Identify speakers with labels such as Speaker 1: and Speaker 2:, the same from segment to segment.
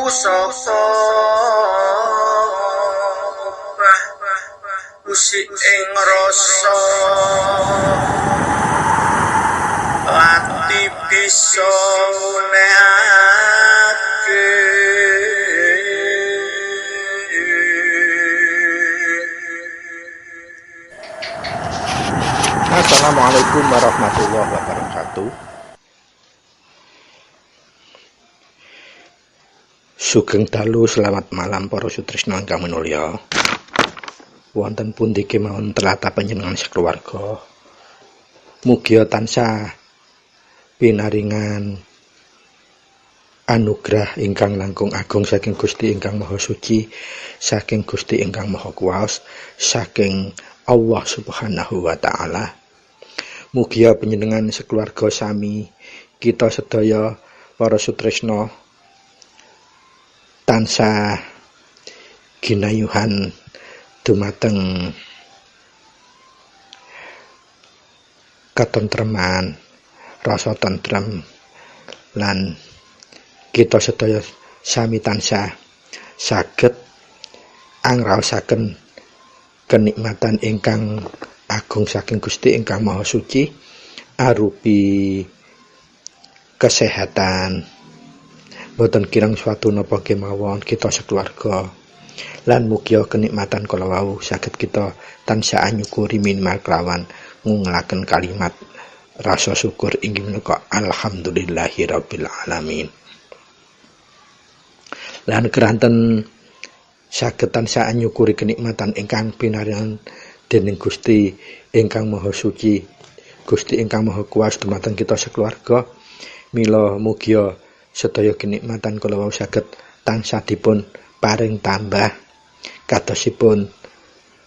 Speaker 1: sapa usik ing rasa ati bisa nehake
Speaker 2: Assalamualaikum warahmatullahi wabarakatuh. Sugeng dalu, selamat malam para sutresna ingkang minulya. Wonten pundi kemawon tlatah panjenengan sakeluarga. Mugia tansah pinaringan anugrah ingkang langkung agung saking Gusti ingkang Maha Suci, saking Gusti ingkang Maha Kuwas, saking Allah Subhanahu wa taala. Mugia panjenengan sekeluarga sami kita sedaya para sutresna tansah ginayuhan dumateng katentreman, rasa tentrem, lan kita sedaya sami tansah saged angraosaken kenikmatan ingkang agung saking Gusti ingkang Maha Suci arupi kesehatan, boten kirang suatu napa kemawon kita sekeluarga, lan mugia kenikmatan kala wau saged kita tansah anyukuri minimal kelawan ngungelaken kalimat rasa syukur inggih menika alhamdulillahirabbil alamin. Lan keranten saged tansah anyukuri kenikmatan ingkang pinaringan dening Gusti ingkang Maha Suci, Gusti ingkang Maha Kuwas dumateng kita sekeluarga. Mila mugia sedaya kenikmatan kala wau saged tansah dipun paring tambah kadosipun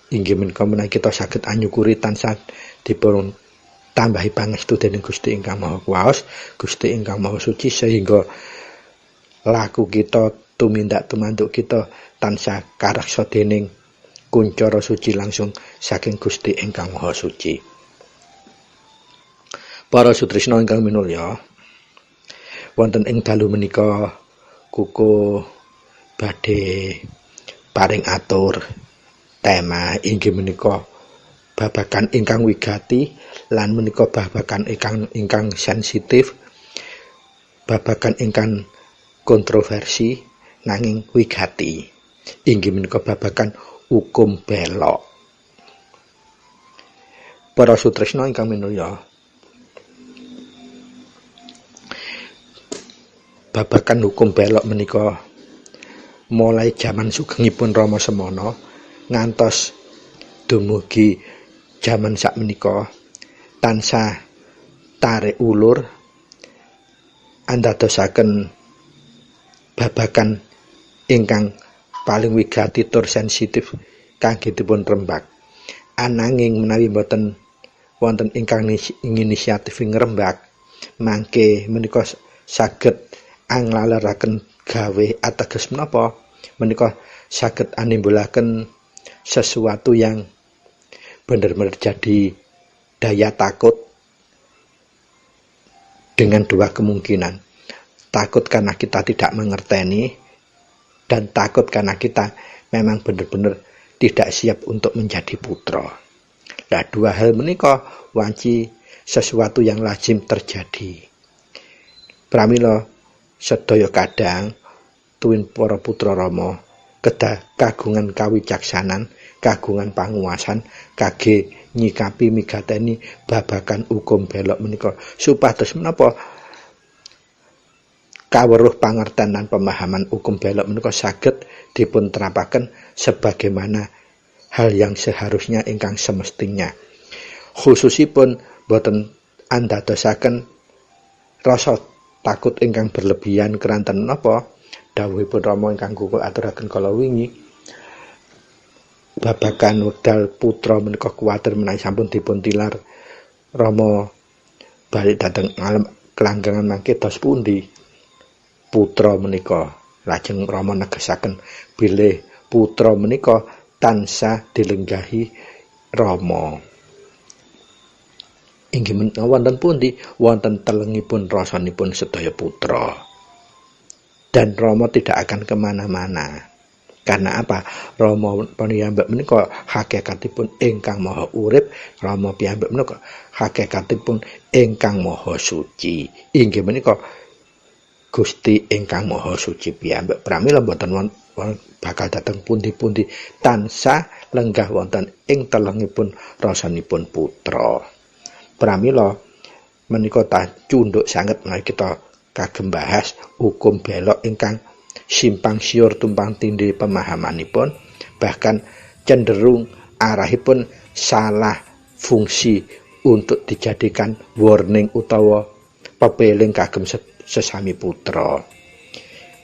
Speaker 2: inggih menika menawi kita saged anyukuri tansah dipun tambahi pangestu dening Gusti ingkang Maha Kuwas, Gusti ingkang Maha Suci, sehingga laku kita tumindak tumanduk kita tansah kareksa dening kuncara suci langsung saking Gusti ingkang Maha Suci. Para sutresna ingkang minulya, wonten ing dalu menika kuku badhe paring atur tema inggih menika babagan ingkang wigati lan menika babagan ingkang sensitif, babagan ingkang kontroversi nanging wigati, inggih menika babagan hukum belok. Para sutresna ingkang minulya, babagan hukum belok menika mulai jaman sugengipun Rama Semana ngantos dumugi jaman sakmenika tansah tarik ulur andadosaken babagan ingkang paling wigati tur sensitif kangge dipun rembag. Ananging menawi boten wonten ingkang inisiatif ngrembag, mangke menika saged anglaleraken gawe ateges menapa menika saged animbulaken sesuatu yang benar-benar jadi daya takut dengan dua kemungkinan. Takut karena kita tidak mengerteni, dan takut karena kita memang benar-benar tidak siap untuk menjadi putra. Nah, dua hal menika wanci sesuatu yang lazim terjadi. Pramila sedaya kadang tuwin para putra Rama kedah kagungan kawicaksanan, kagungan panguwasan kangge nyikapi migateni babagan hukum belok menika supados menapa kaweruh pangerten lan pemahaman hukum belok menika saged dipun terapaken sebagaimana hal yang seharusnya ingkang semestinya. Khususipun boten andadosaken rasa takut ingkang berlebihan keranten menapa dawuhipun Rama ingkang kula aturaken kala wingi, babagan wekdal putra menika kuwatir menawi sampun dipun tilar Rama balik dhateng alam kelanggengan mangke dos pundi putra menika. Lajeng Rama negesaken bilih putra menika tansah dilenggahi Rama. Inggih menika wonten pundi? Wonten telengipun rasanipun sedaya putra. dan Rama tidak akan kemana-mana. Karena apa? Rama piyambak menika hakikatipun ingkang maha urip, Rama piyambak menika hakikatipun ingkang maha suci. Inggih menika Gusti ingkang maha suci piyambak. Pramila boten bakal dateng pundi-pundi tansah lenggah wonten ing telengipun rasanipun putra. Pramila menika cunduk sanget menawi kita kagem bahas hukum belok ingkang simpang siur tumpang tindih pemahamanipun, bahkan cenderung arahipun salah fungsi untuk dijadikan warning utawa pepeling kagem sesami putra.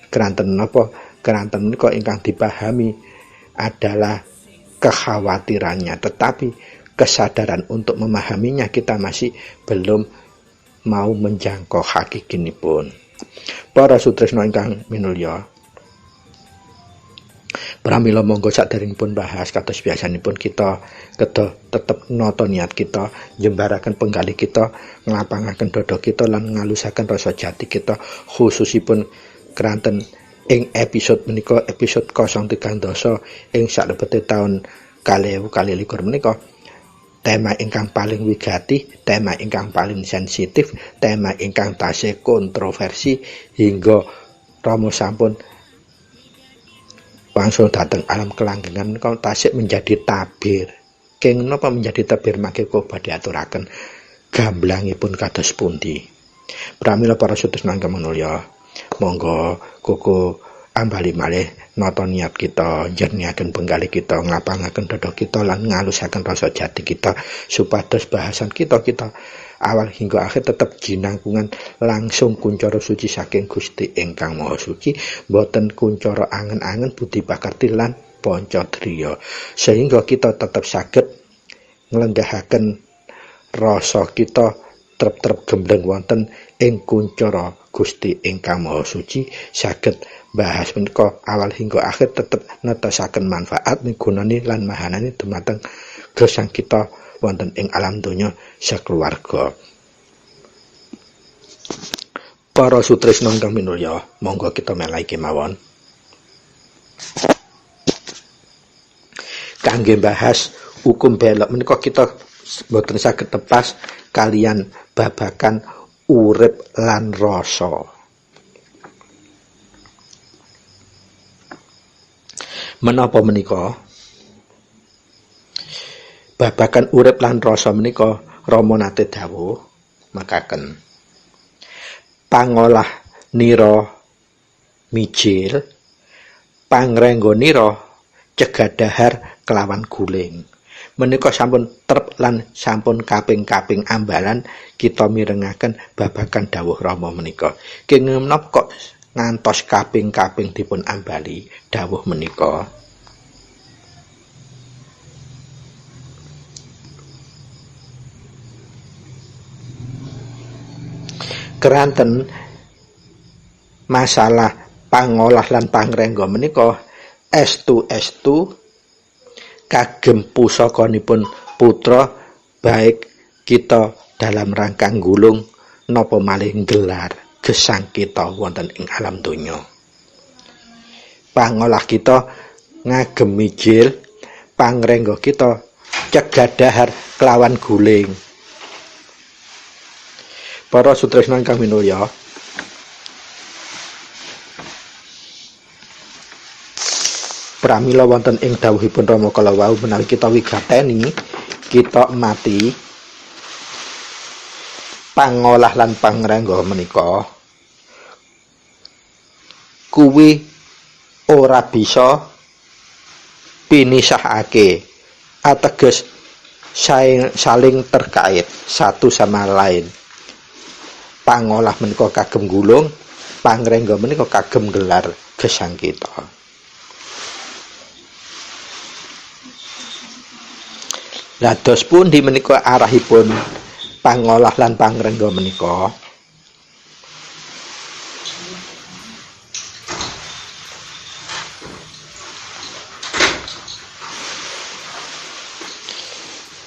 Speaker 2: Keranten napa? Keranten menika ingkang dipahami adalah kekhawatirannya, tetapi kesadaran untuk memahaminya kita masih belum mau menjangkau hakikinipun. Para sutresna ingkang minulya, pramila monggo saderengipun bahas kados biasanipun kita kedah tetep nata niat kita, jembaraken penggalih kita, nglapangaken dada kita lan ngalusaken rasa jati kita, khususipun keranten ing episode menika, episode 013 ing salebete taun 2021 menika. Tema ingkang paling wigati, tema ingkang paling sensitif, tema ingkang tasih kontroversi hingga Rama sampun wangsul dhateng alam kelanggengan menika tasih menjadi tabir. Kenging napa menjadi tabir mangke kok badhe aturaken gamblangipun kados pundi. Pramila para sutresna ingkang manulya, monggo koko ambali malih nata niat kita, jernihaken penggalih kita, nglapangaken dada kita lan ngalusaken rasa jati kita supados bahasan kita awal hingga akhir tetap jinangkungan langsung kuncara suci saking Gusti ingkang Maha Suci, boten kuncara angen-angen budi pakarti lan panca driya, sehingga kita tetap saged nglenggahaken rasa kita trep-trep gembleng wonten ing kuncara Gusti ingkang Maha Suci, saged bahas menika awal hingga akhir tetep netasaken manfaat migunani lan mahanani dumateng gesang kita wonten ing alam donya sakeluarga. Para sutresna ingkang minulya, monggo kita melahi kemawon kangge bahas hukum belok menika kita boten saged tepas kalian babakan urip lan rasa. Menapa menika? Babagan urip lan rasa menika Rama nate dawuh makaken pangolah nira mijil, pangrengga nira cegadahar kelawan guling. Menika sampun trep lan sampun kaping-kaping ambalan kita mirengaken babagan dawuh Rama menika. Kenging menapa kok ngantos kaping-kaping dipun ambali dawuh menika? Keranten masalah pangolah lan pangrengga menika estu kagem pusakanipun putra, baik kita dalam rangka nggulung napa malih gelar gesang kita wonten ing alam donya. Pangolah kita ngagem mijil, pangrengga kita cegadahar kelawan guling. Para sutresna ingkang minulya, pramila wonten ing dawuhipun Rama kala wau menawi kita wigateni, kita mati pangolah lan pangrengga menika kuwi ora bisa pinisahake, ateges saling terkait satu sama lain. Pangolah menika kagem gulung, pangrengga menika kagem gelar gesang kita. Dados pundi menika arahipun pangolah lan pangrengga menika?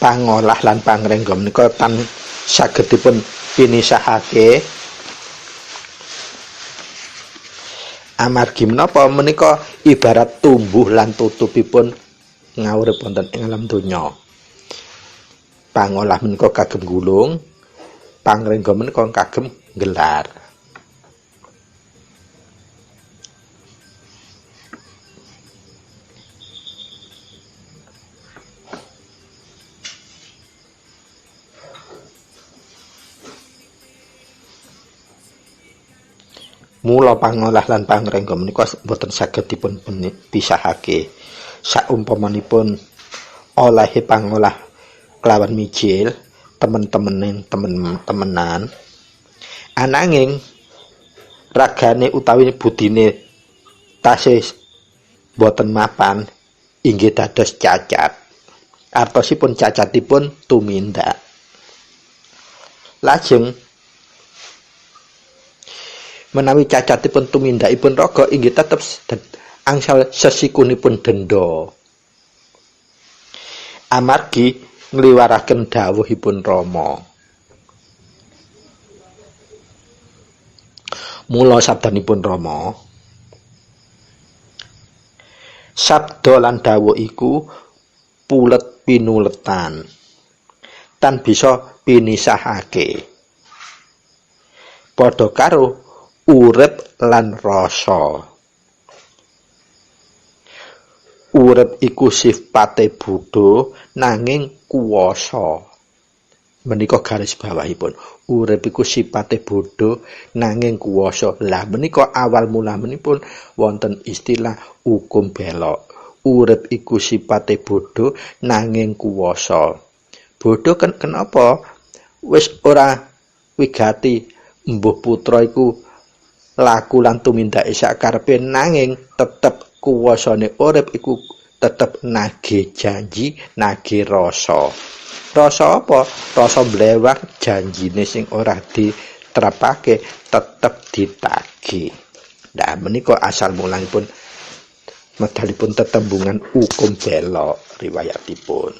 Speaker 2: Pangolah lan pangrengga menika tan sagedipun pinisahake Amargi menapa menika ibarat tumbuh lan tutupipun ngawurip wonten ing alam donya. Pangolah menika kagem gulung, pangrengga menika kagem gelar. Mula pangolah lan pangrengga menika boten saged dipun pisahake. Saumpamanipun olehe pangolah kelawan mijil, temenan, ananging ragane utawi budine tasih boten mapan inggih dados cacat. Artosipun cacatipun tumindak. Lajeng menawi cacatipun tumindakipun raga inggih tetep angsal sesikunipun denda. Amargi ngliwaraken dawuhipun Rama. Mula sabdanipun Rama, sabda lan dawuh iku pulet pinuletan tan bisa pinisahake. Padha karo urip lan rasa. Urip iku sifate Buddha nanging kuwasa. Menika garis bawahipun. Urip iku sifate Buddha nanging kuwasa. Lah menika awal mulamanipun wonten istilah hukum belok. Urip iku sifate Buddha nanging kuwasa. Buddha kenapa wis ora wigati mbuh putra iku laku lan tumindake sakarepe nanging tetep kuwasane urip iku tetep nagih janji, nagih rasa. Rasa apa? Rasa blewak janjine sing ora diterapake tetep ditagih. Nah menika asal mulanipun medalipun tetembungan hukum belok riwayatipun.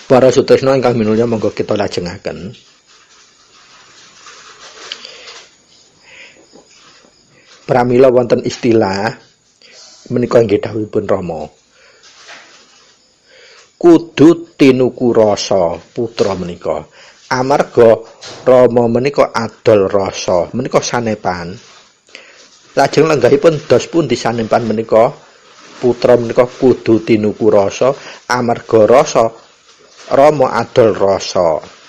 Speaker 2: Para sutresna ingkang minulya monggo kita lajengaken. Pramila wonten istilah menika inggih dawuhipun Rama. Kudu tinuku rasa putra menika. Amarga Rama menika adol rasa, menika sanepan. Lajeng lenggahipun dos pundi sanepan menika? Putra menika kudu tinuku rasa amarga rasa Rama adol rasa.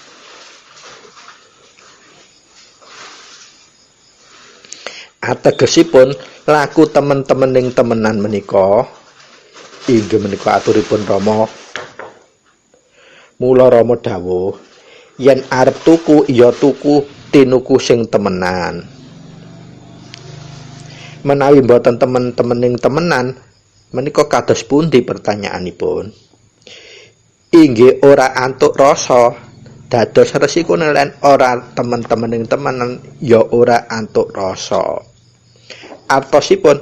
Speaker 2: Ategesipun laku temen-temening temenan menika inggih menika aturipun Rama. Mula Rama dawuh, yen arep tuku ya tuku tinuku sing temenan. Menawi mboten temen-temening temenan menika kados pundi pertanyaanipun? Inggih ora antuk rasa, dados resikone lan ora temen-temening temenan ya ora antuk rasa. Artosipun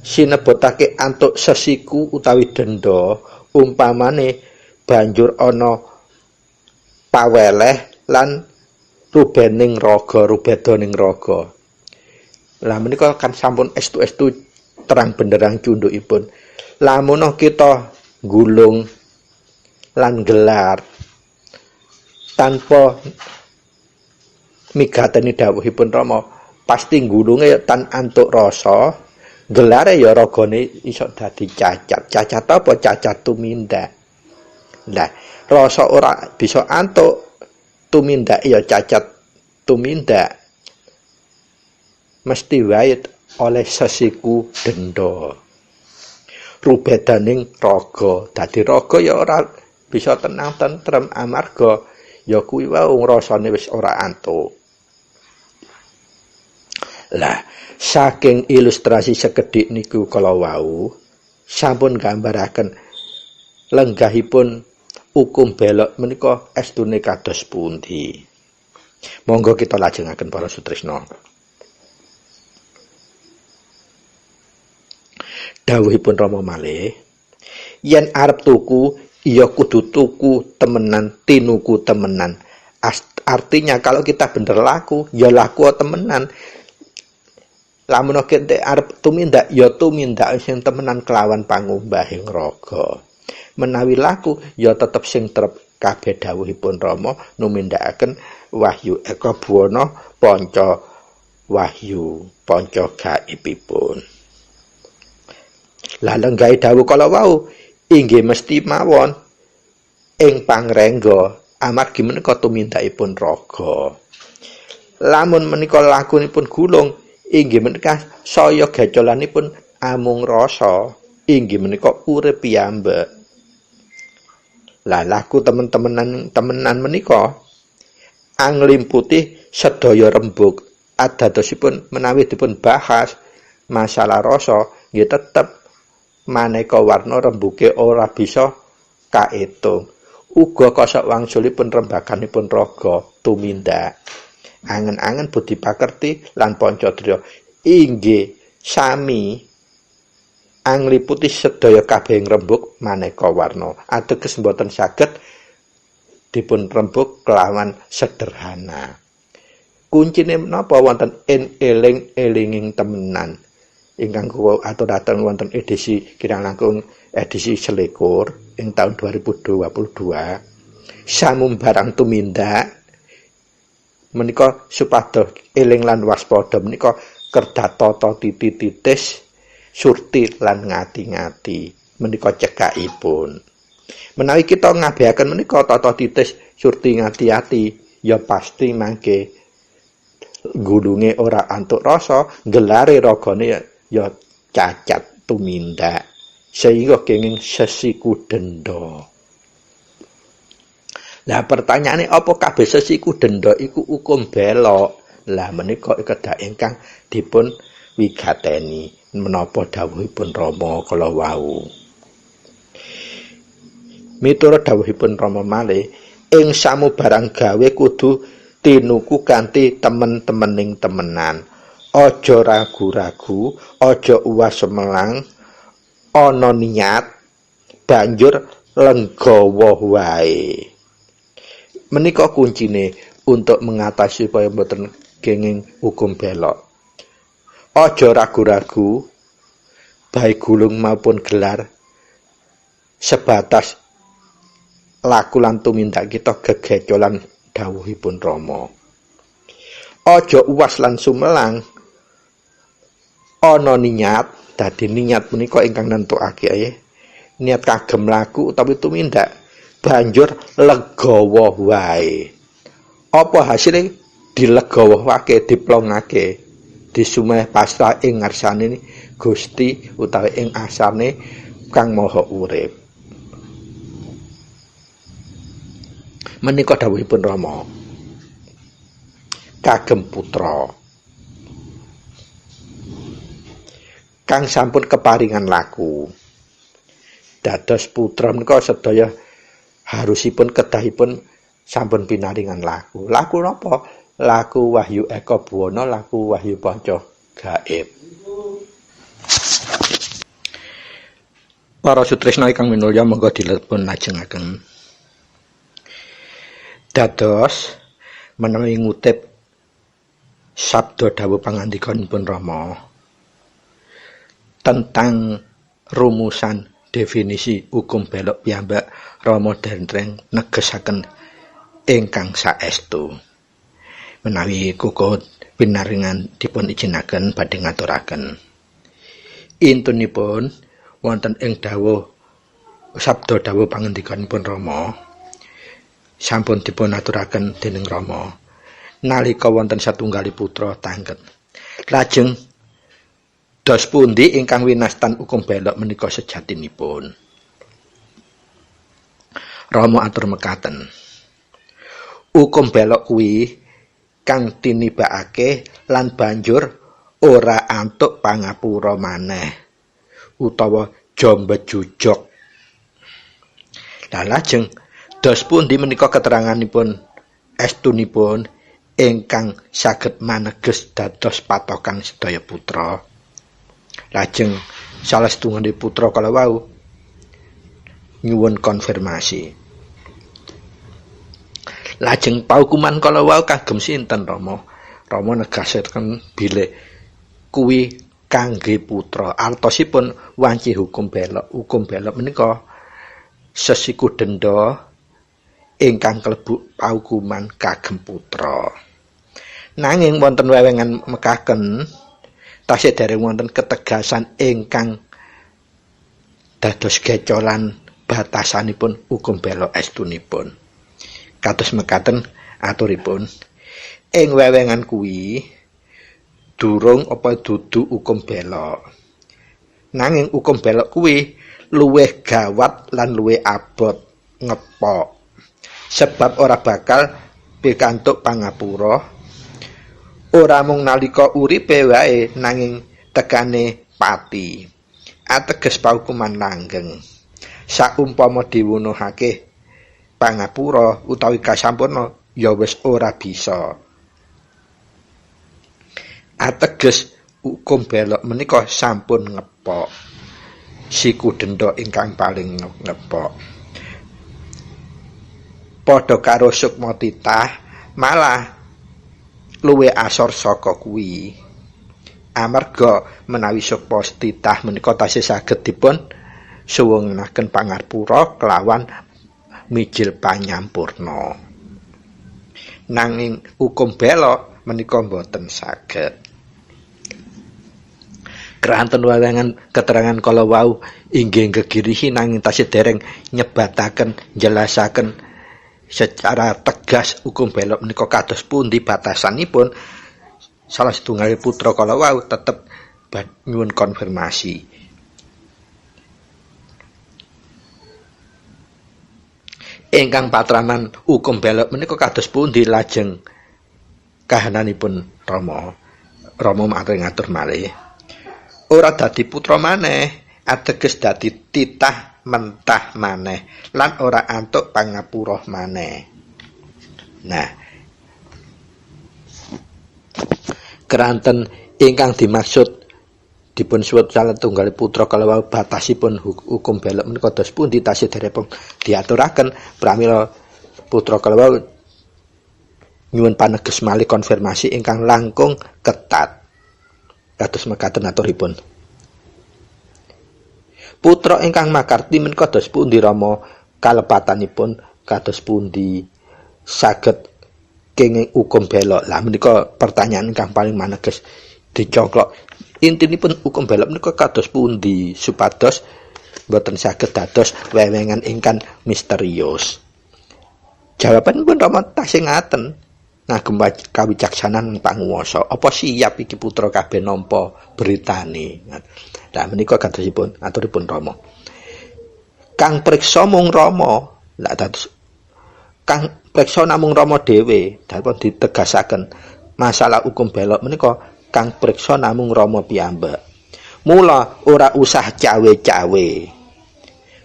Speaker 2: sinebutake antuk sesiku utawi denda, umpamane banjur ana paweleh lan rubening raga, rubedaning raga. Lah menika kan sampun estu-estu terang benderang cundukipun. Lamun kita gulung lan gelar tanpa migateni dawuhipun Rama, pasti gulunge tan antuk rasa, gelare ya ragane iso dadi cacat. Cacat apa? Cacat tumindak. Lah, rasa ora bisa antuk, tumindak ya cacat tumindak. Mesti wae oleh sesiku denda. Rubedaning raga. Dadi raga ya ora bisa tenang tentrem amarga ya kuwi wae rasane wis ora antuk. Lah, saking ilustrasi sekedhik niku kala wau sampun gambaraken lenggahipun hukum belok menika estune kados pundi. Monggo kita lajengaken para sutresna. Dawuhipun Rama malih, yen arep tuku ya kudu tuku temenan, tinuku temenan. Artinya kalau kita bener laku, ya laku temenan. Lamun kente arep tumindak ya tumindak sing temenan kelawan pangumbahing raga. Menawi laku ya tetep sing trep kabeh dawuhipun Rama numindakaken wahyu eka buwana panca wahyu panca gaibipun. Lah lenggahe dawuh kala wau inggih mesti mawon ing pangrengga amargi menika tumindakipun raga. Lamun menika lakunipun gulung inggih menika saya gacolanipun amung rasa inggih menika urip piyambak. Lah laku temenan menika anglimputi sedaya rembug adadosipun menawi dipun bahas masalah rasa nggih tetep maneka warna rembuge ora bisa kaetung. Uga kosok wangsulipun rembaganipun raga tumindak. Angen-angen budi pakerti lan pancadriya inggih sami angliputi sedaya kabehing rembug maneka warna. Ateges boten saged dipun rembug kelawan sederhana. Kuncine menapa wonten eling-elinging temenan. Ingkang kula aturaken wonten edisi kirang langkung edisi 21 ing taun 2022. Samumbarang tumindak menika supados eling lan waspada menika kerdhatata titi-titis surti lan ngati-ngati menika cekakipun. Menawi kita ngabehaken menika tata titis surti ngati-ati ya pasti mangke gulunge ora antuk rasa, gelare ragane ya cacat tumindak sehingga kenging sesiku denda. Lah pertanyaane apa kabeh sesiku denda iku hukum belok? Lah menika kedah ingkang dipun wigateni menapa dawuhipun Rama kala wau. Miturut dawuhipun Rama malih ing samubarang gawe kudu tinuku kanthi temen-temening temenan. Aja ragu-ragu, aja uwas semelang, ana niat banjur lenggawa wae. Menika kuncine untuk mengatasi supaya mboten kenging hukum belok. Aja ragu-ragu, baik gulung maupun gelar, sebatas laku lan tumindak kita gegecolan dawuhipun Rama. Aja uwas lan sumelang, ana niat, dadi niat menika ingkang nentukake niat kagem laku utawi tumindak, banjur legawa wae. Apa hasilnya dilegawa wae, diplongake, disumeh pasrah ing ngarsane Gusti utawi ing asane Kang Maha Urip. Menika dawuhipun Rama kagem putra kang sampun keparingan laku. Dados putra menika sedaya harusipun kedahipun sampun pinaringan laku. Laku napa? Laku wahyu eka buwana, laku wahyu panca gaib. Para sutresna ingkang minulya monggo dilepun lajengaken. Dados menawi ngutip sabda dawuh pangandikanipun Rama tentang rumusan definisi hukum belok piyambak, Rama dentreng negesaken ingkang saestu. Menawi kukut pinaringan dipun ijinaken badhe ngaturaken. Intunipun wonten ing dawuh sabda dawuh pangandikanipun Rama sampun dipun aturaken dening Rama nalika wonten satunggali putra tangket. Lajeng dos pundi ingkang winastan hukum belok menika sejatinipun. Rama atur mekaten. Hukum belok kuwi kang tinibakake lan banjur ora antuk pangapura maneh utawa jombe jujog. Lah lajeng dos pundi menika keteranganipun estunipun ingkang saged maneges dados patokan sedaya putra. Lajeng salah setunggalipun putra kala wau nyuwun konfirmasi. Lajeng paukuman kala wau kagem sinten Rama? Rama negasaken bilih kuwi kangge putra. Artosipun wanci hukum belok. Hukum belok menika sesiku denda ingkang klebu paukuman kagem putra. Nanging wonten wewengan mekaken tasih dereng wonten ketegasan ingkang dados gecolan batasanipun hukum belok estunipun. Kados mekaten aturipun. Ing wewengan kuwi durung apa dudu hukum belok. Nanging hukum belok kuwi luwih gawat lan luwih abot ngepok. Sebab ora bakal pikantuk pangapura ora mung nalika uripe wae nanging tekane pati. Ateges paukuman langgeng. Saumpama diwunuhake pangapura utawi kasampurna ya wis ora bisa. Ateges hukum belok menika sampun ngepok. Siku denda ingkang paling ngepok. Padha karo sukma titah malah luwih asor saka kuwi. Amarga menawi sukma titah menika tasih saged dipun suwengenaken pangapura kelawan mijil panyampurna. Nanging hukum belok menika boten saged. Keranten wewengan keterangan kala wau inggih gegirihi nanging tasih dereng nyebataken jelasaken secara tegas hukum belok menika kados pundi batasanipun. Salah setunggal putra kala wau tetep nyuwun konfirmasi. Ingkang patraman hukum belok menika kados pundi lajeng kahananipun Rama. Rama matur ngatur malih. Ora dadi putra maneh, ateges dadi titah mentah maneh lan ora antuk pangapura maneh. Nah, keranten ingkang dimaksud dipun suwut salah tunggal putra kalawau batasipun hukum belok menika kados pundi tasih dereng diaturaken pramila putra kalawau nyuwun paneges malih konfirmasi ingkang langkung ketat. Kados mekaten aturipun. Putra ingkang makarti menika kados pundi Rama kalepatanipun kados pundi saged kenging hukum belok. Lah menika pertanyaan ingkang paling maneges dicongklok. Intinipun hukum belok menika kados pundi supados boten saged dados wewengan ingkang misterius. Jawabanipun Rama tasih ngaten. Ngagem kawicaksanan panguwasa. Apa siap iki putra kabeh nampa beritane. Lah menika kadosipun aturipun Rama. Kang priksa mung Rama. Lah dados kang priksa namung Rama dhewe. Dipun ditegasaken masalah hukum belok menika kang priksa namung Rama piyambak. Mula ora usah cawe-cawe.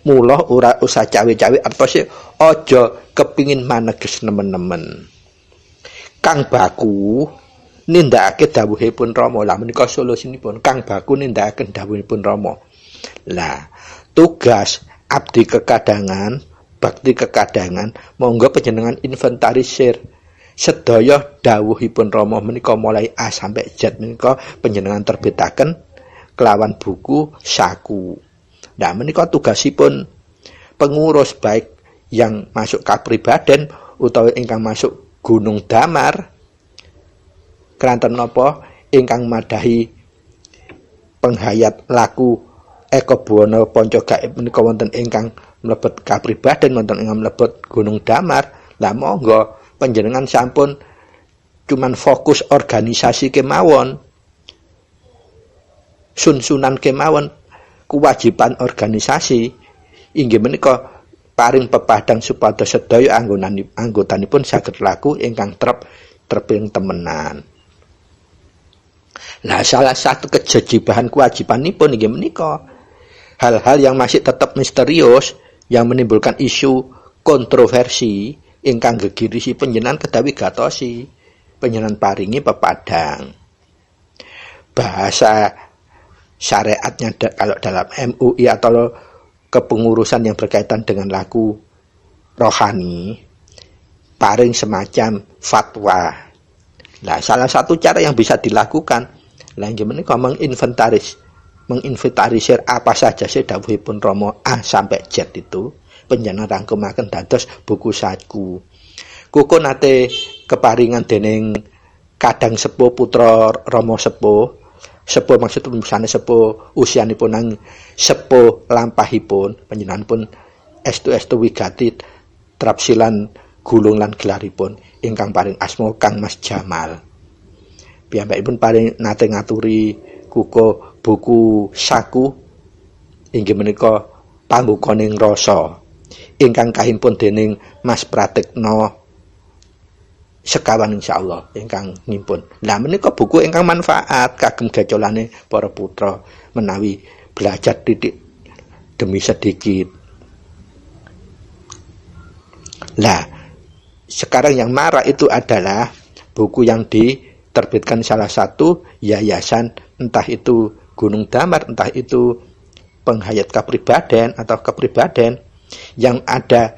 Speaker 2: Mula ora usah cawe-cawe artose aja kepingin maneges nemen-nemen. Kang Baku nindakake dawuhipun Rama. Lah menika solusinipun Kang Baku nindakaken dawuhipun Rama. Lah tugas abdi kekadangan, bakti kekadangan, monggo panjenengan inventarisir sedaya dawuhipun Rama menika mulai A sampai Z menika panjenengan terbitaken kelawan buku saku. Nah menika tugasipun pengurus baik yang masuk kapribaden utawa ingkang masuk Gunung Damar keranten napa ingkang madahi penghayat laku Eko Buwana Panca Gaib menika wonten ingkang mlebet kapribaden wonten ingkang mlebet Gunung Damar. Lah monggo panjenengan sampun cuman fokus organisasi kemawon, sun-sunan kemawon, kewajiban organisasi inggih menika paring pepadang supados sedaya anggotanipun saged laku ingkang treping temenan. Lah salah satu kejejibahan kewajibanipun inggih menika hal-hal yang masih tetap misterius yang menimbulkan isu kontroversi ingkang gegirisi panjenengan kedawi gatosi panjenengan paringi pepadang. Bahasa syariatnya kalau dalam MUI atau kepengurusan yang berkaitan dengan laku rohani paring semacam fatwa. Nah, salah satu cara yang bisa dilakukan Lah inggih menika menginventarisir apa saja sih dawuhipun Rama A sampai Z itu panjenengan rangkumaken dados buku saku. Kuko nate keparingan dening kadang sepuh putra Rama sepuh maksud misalnya sepuh usianipun nang sepuh lampahipun panjenenganipun estu wigati trapsilan gulung lan gelaripun ingkang paring asma Kang Mas Jamal. Piyambakipun paring nate ngaturi kuko buku saku inggih menika pambukaning rasa ingkang kahimpun dening Mas Pratikna sekawan insyaallah ingkang ngimpun. Lah menika buku ingkang manfaat kagem gacolane para putra menawi belajar titik demi sedikit. Lah sekarang yang marak itu adalah buku yang diterbitkan salah satu yayasan, entah itu Gunung Damar, entah itu penghayat kepribadian atau kepribadian, yang ada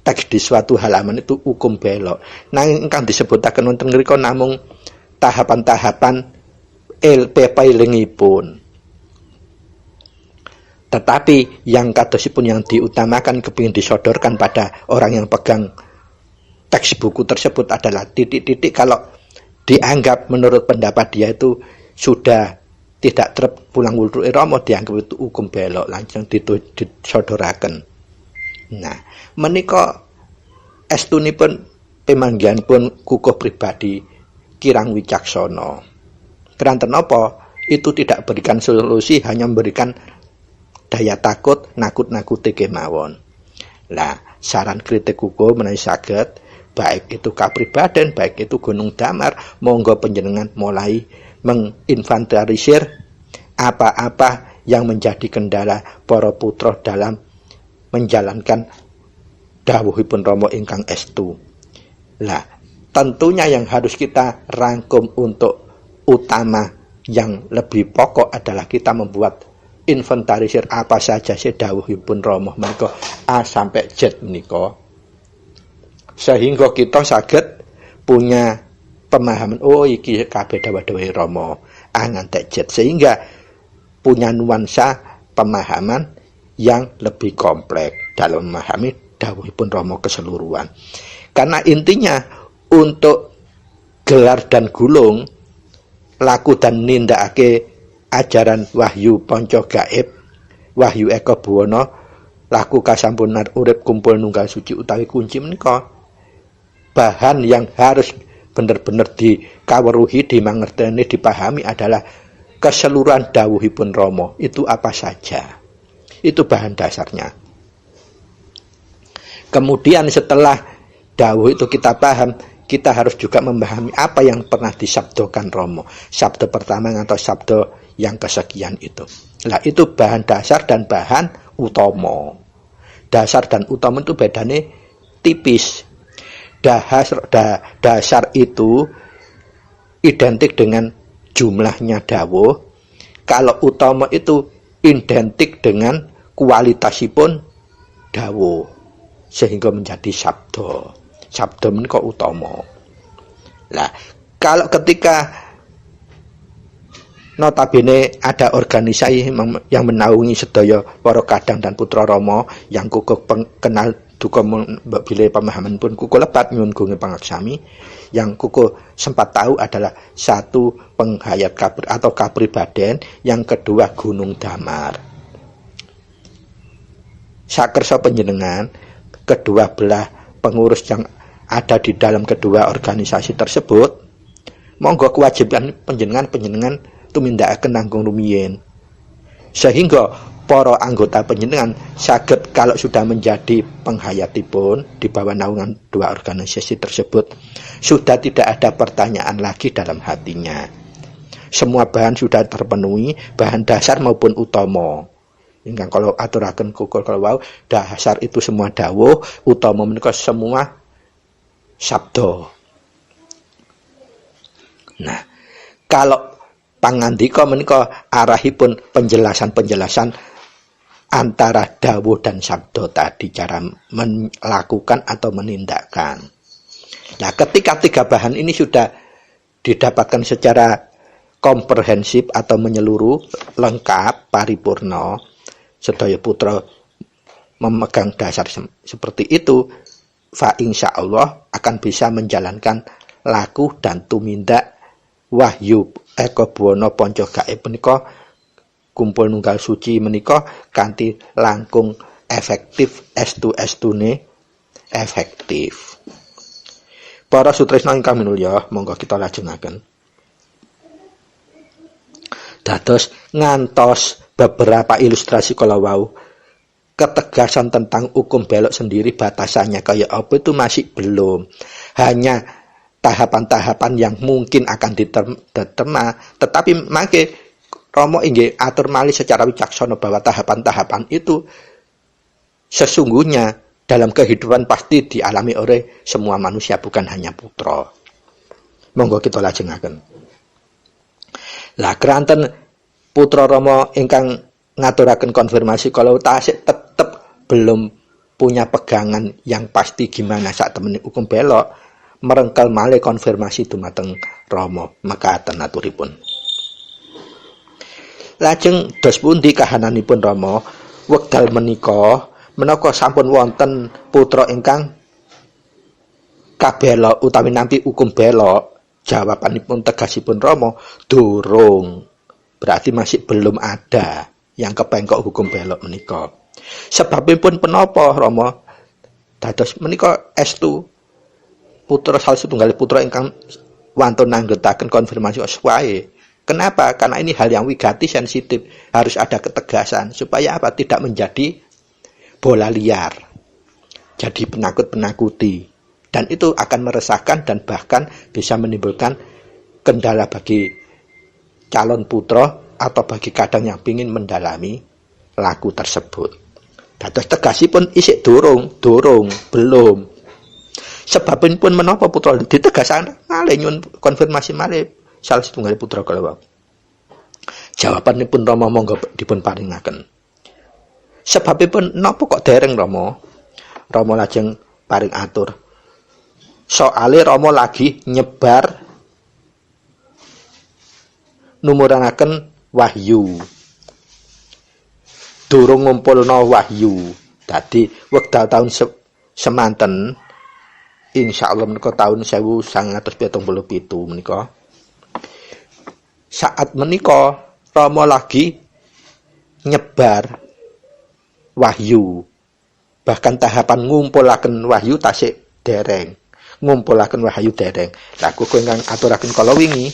Speaker 2: teks di suatu halaman itu hukum belok. Nanging ingkang disebutaken wonten ngrika namung tahapan-tahapan pilingipun. Tetapi yang kadosipun yang diutamakan kepingin disodorkan pada orang yang pegang teks buku tersebut adalah titik-titik kalau dianggap menurut pendapat dia itu sudah tidak terpulang wulru Rama, dianggap itu hukum belok langsung disodoraken. Nah, menika estunipun pemanggihanipun kukuh pribadi kirang wicaksana. Keranten napa? Itu tidak berikan solusi, hanya memberikan daya takut, nakut-nakuti kemawon. Lah, saran kritik kukuh menawi saged baik itu kapribadian, baik itu Gunung Damar, monggo panjenengan mulai menginventarisir apa-apa yang menjadi kendala para putra dalam menjalankan dawuhipun Rama ingkang estu. Lah, tentunya yang harus kita rangkum untuk utama yang lebih pokok adalah kita membuat inventarisir apa saja sih dawuhipun Rama menika A sampai Z menika, sehingga kita saged punya pemahaman oh iki kabeh dawuh-dawuhe Rama A ngantek Z, sehingga punya nuansa pemahaman yang lebih kompleks dalam memahami dawuhipun Rama keseluruhan. Karena intinya untuk gelar dan gulung, laku dan nindakake ajaran Wahyu Panca Gaib, Wahyu Eka Buwana, laku kasampunan urip kumpul nunggal suci utawi kunci menika bahan yang harus benar-benar dikaweruhi, dimangerteni, dipahami adalah keseluruhan dawuhipun Rama itu apa saja. Itu bahan dasarnya. Kemudian setelah dawuh itu kita paham, kita harus juga memahami apa yang pernah disabdakan Rama. Sabda pertama atau sabda yang kesekian itu. Lah itu bahan dasar dan bahan utama. Dasar dan utama itu bedanya tipis. Dasar itu identik dengan jumlahnya dawuh. Kalau utama itu identik dengan kualitasipun dawuh sehingga menjadi sabda. Sabda menika utama. Lah, kalau ketika notabene ada organisasi yang menaungi sedaya para kadang dan putra Rama yang kukuh kenal duka bilih pemahaman pun kukuh lebat nyuwun gunge pangaksami, yang kukuh sempat tahu adalah satu penghayat atau kapribadian, yang kedua Gunung Damar. Sakersa panjenengan kedua belah pengurus yang ada di dalam kedua organisasi tersebut, monggo kewajiban panjenengan tumindakaken nanggung rumiyin, sehingga para anggota panjenengan saged kalau sudah menjadi penghayatipun di bawah naungan dua organisasi tersebut, sudah tidak ada pertanyaan lagi dalam hatinya. Semua bahan sudah terpenuhi, bahan dasar maupun utama. Ingkang kalau aturaken kukul kalau wau, dasar itu semua dawuh, utama menika semua sabda. Nah, kalau pangandika menika arahipun penjelasan-penjelasan antara dawuh dan sabda tadi, cara melakukan atau menindakkan. Nah, ketika tiga bahan ini sudah didapatkan secara komprehensif atau menyeluruh, lengkap, paripurna, sedaya putra memegang dasar seperti itu, fa insyaallah akan bisa menjalankan laku dan tumindak wahyu eka buwana panca gaib menika kumpul nunggal suci menika kanthi langkung efektif estune efektif. Para sutresna ingkang minulya, monggo kita lajengaken. Dados ngantos beberapa ilustrasi kala wau, ketegasan tentang hukum belok sendiri batasannya kayak apa itu masih belum. Hanya tahapan-tahapan yang mungkin akan diterima, tetapi mangke Rama inggih atur malih secara wicaksana bahwa tahapan-tahapan itu sesungguhnya dalam kehidupan pasti dialami oleh semua manusia, bukan hanya putra. Monggo kita lajengaken. Lah keranten putra Rama ingkang ngaturaken konfirmasi kalau tasik tetep belum punya pegangan yang pasti gimana sak temene hukum belok, merengkel malih konfirmasi dumateng Rama, mekaten aturipun. Lajeng dos pundi kahananipun Rama wekdal menika menapa sampun wonten putra ingkang kabelok utawi nampi hukum belok? Jawabanipun tegasipun Rama durung. Berarti masih belum ada yang kepengkok hukum belok menika. Sebabipun menapa Rama dados menika estu putra salah setunggal putra ingkang wantun nanggetaken konfirmasi wae. Kenapa? Karena ini hal yang wigati, sensitif, harus ada ketegasan supaya apa? Tidak menjadi bola liar, jadi penakut-penakuti, dan itu akan meresahkan dan bahkan bisa menimbulkan kendala bagi calon putra atau bagi kadang yang ingin mendalami laku tersebut. Dados tegasipun isih durung, belum. Sebabipun menapa putra ditegasan malih nyuwun konfirmasi malih salah setunggal putra kala. Jawabanipun Rama monggo dipun paringaken. Sebabipun napa kok dereng Rama? Rama lajeng paring atur. Soale Rama lagi nyebar numuranaken wahyu. Durung ngumpulna wahyu. Dadi wekdal taun semanten insyaallah menika taun 1977 menika. Saat menika Rama lagi nyebar wahyu. Bahkan tahapan ngumpulaken wahyu tasik dereng. Ngumpulaken wahyu dereng. Lah kok ingkang aturaken kala wingi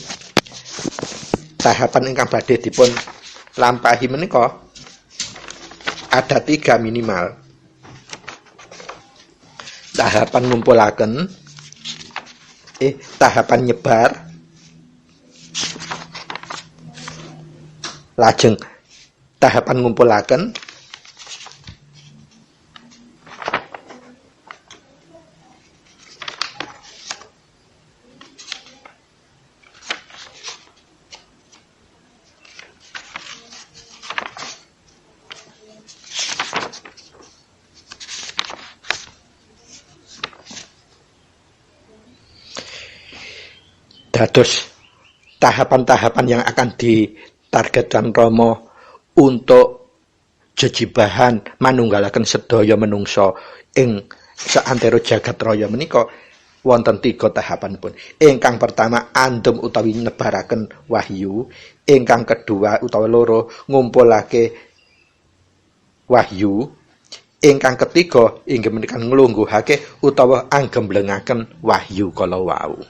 Speaker 2: tahapan ingkang badhe dipun lampahi menika ada 3 minimal. Tahapan ngumpulaken tahapan nyebar, lajeng tahapan ngumpulaken, dados tahapan-tahapan yang akan ditargetkan Rama untuk jejibahan manunggalaken sedaya menungsa ing saantero jagat raya menika wonten 3 tahapanipun. Ingkang pertama andum utawi nebaraken wahyu, ingkang kedua utawi loro ngumpulake wahyu, ingkang ketiga inggih menika nglungguhake utawa anggemblengaken wahyu kala wau.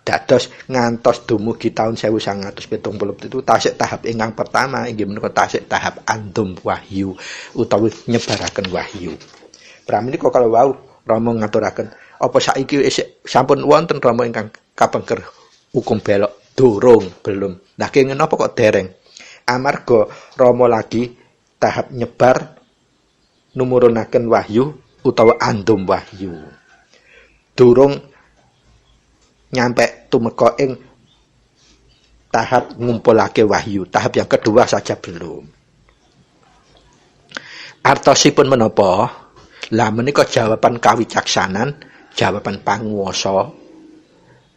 Speaker 2: Dados ngantos dumugi taun 1977 tasik tahap ingkang pertama inggih menika tasik tahap andum wahyu utawi nyebaraken wahyu. Pramila kalau wau Rama ngaturaken apa saiki sampun wonten Rama ingkang kapengker hukum belok durung belum. Lah kenging napa kok dereng? Amarga Rama lagi tahap nyebar numurunaken wahyu utawa andum wahyu. Durung nyampe tumeka ing tahap ngumpulake wahyu, tahap yang kedua saja belum. Artosipun menapa? Lah menika jawaban kawicaksanan, jawaban panguwasa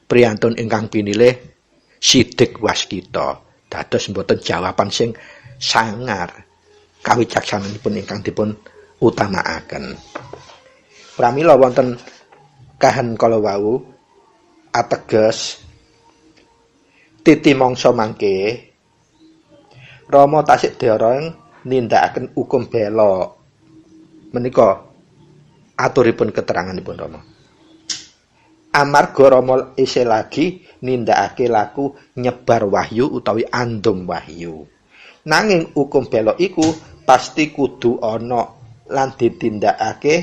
Speaker 2: priyantun ingkang pinilih sidik waskita. Dados mboten jawaban sing sangar kawicaksananipun ingkang dipun utamakaken. Pramila wonten kahan kala wau ateges titi mangsa mangke Rama tasik dereng nindakaken hukum bela. Menika aturipun keteranganipun Rama. Amarga Rama isih lagi nindakake laku nyebar wahyu utawi andum wahyu. Nanging hukum bela iku pasti kudu ana lan ditindakake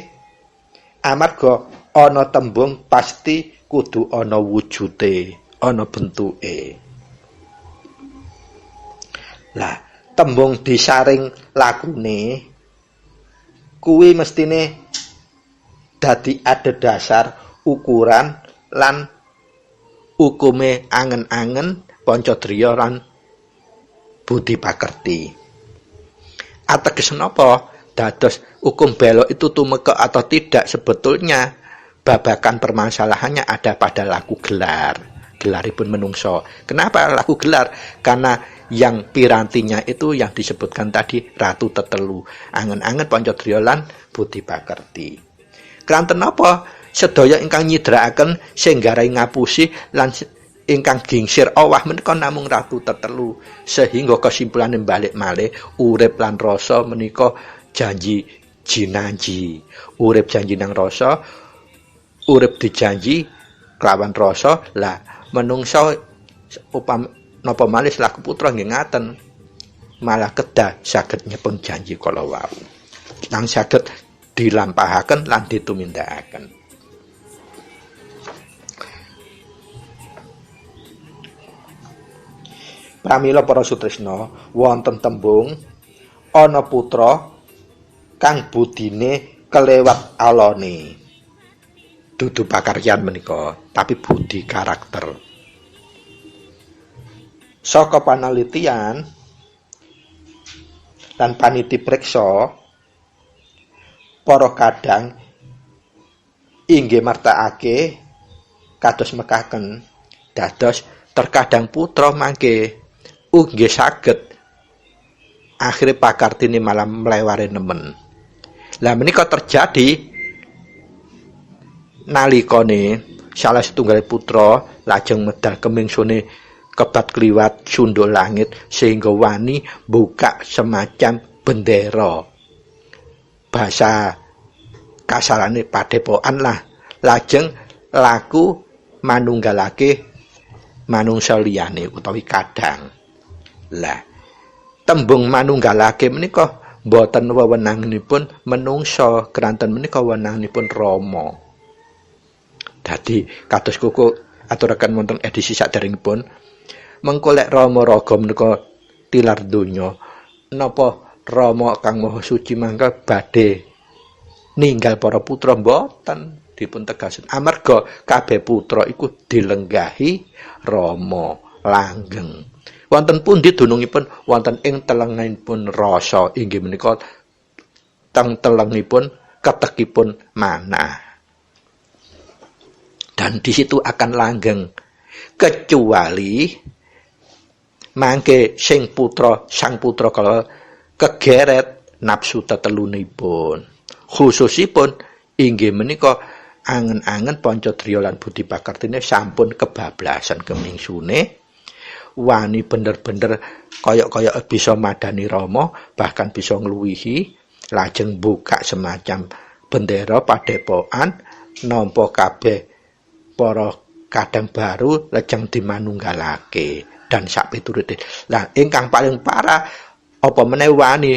Speaker 2: amarga ana tembung pasti kudu ana wujute, ana bentuke. Lah, tembung disaring lakune kuwi mestine dadi adhedhasar ukuran lan hukume angen-angen Pancadriya lan budi pakerti. Ateges napa? Dados hukum bela itu tumeka atau tidak sebetulnya babakan permasalahannya ada pada laku gelar. Gelaripun menungso. Kenapa laku gelar? Karena yang pirantinya itu yang disebutkan tadi Ratu Tetelu, angen-angen Pancadriya lan budi pakerti. Kranten napa? Sedaya ingkang nyidrakaken sing garai ngapusi lan ingkang gingsir owah menika namung Ratu Tetelu, sehingga kesimpulane balik malih urip lan rasa menika janji jinaji. Urip janji nang rasa, urip dijanji kelawan rasa. Lah menungso upam napa malih laku putra nggih ngaten, malah kedah saged nyepeng janji kala wau nang saged dilampahaken lan ditumindakaken. Pramila para sutresna, wonten tembung ana putra kang budine kelewat alone. Dudu pakaryan menika, tapi budi karakter. Saka panalitian lan paniti preksa para kadang inggih martakake kados mekaken dados terkadang putra mangke nggih saged akhire pakartine malah mleware nemen. Lah menika terjadi nalikane salah setunggal putra lajeng medal kemingsune kebat kliwat sundul langit sehingga wani buka semacam bendera. Bahasa kasarane padepokan lah. Lajeng laku manunggalake manungsa liyane utawi kadang. Lah, tembung manunggalake menika boten wewenanganipun menungsa, keranten menika wewenanganipun Rama. Dadi kados kuku aturaken wonten edisi saderengipun mengko lek Rama raga menika tilar donya, napa Rama kang Maha Suci mangka badhe ninggal para putra boten dipun tegasen. Amarga kabeh putra iku dilenggahi Rama langgeng. Wonten pundi dunungipun? Wonten ing telengipun rasa, inggih menika teng telengipun ketekipun manah. Dan di situ akan langgeng. Kecuali mangke sang putra kalau kegeret nafsu tetelunipun. Khususipun inggih menika angen-angen Pancadriya lan budi pakertine sampun kebablasan kemingsune. Wani bener-bener kaya bisa madani Rama, bahkan bisa ngluwihi, lajeng buka semacam bendera padepokan nampa kabeh para kadang baru lajeng dimanunggalake dan sak piturute. Lah ingkang paling parah apa meneh wani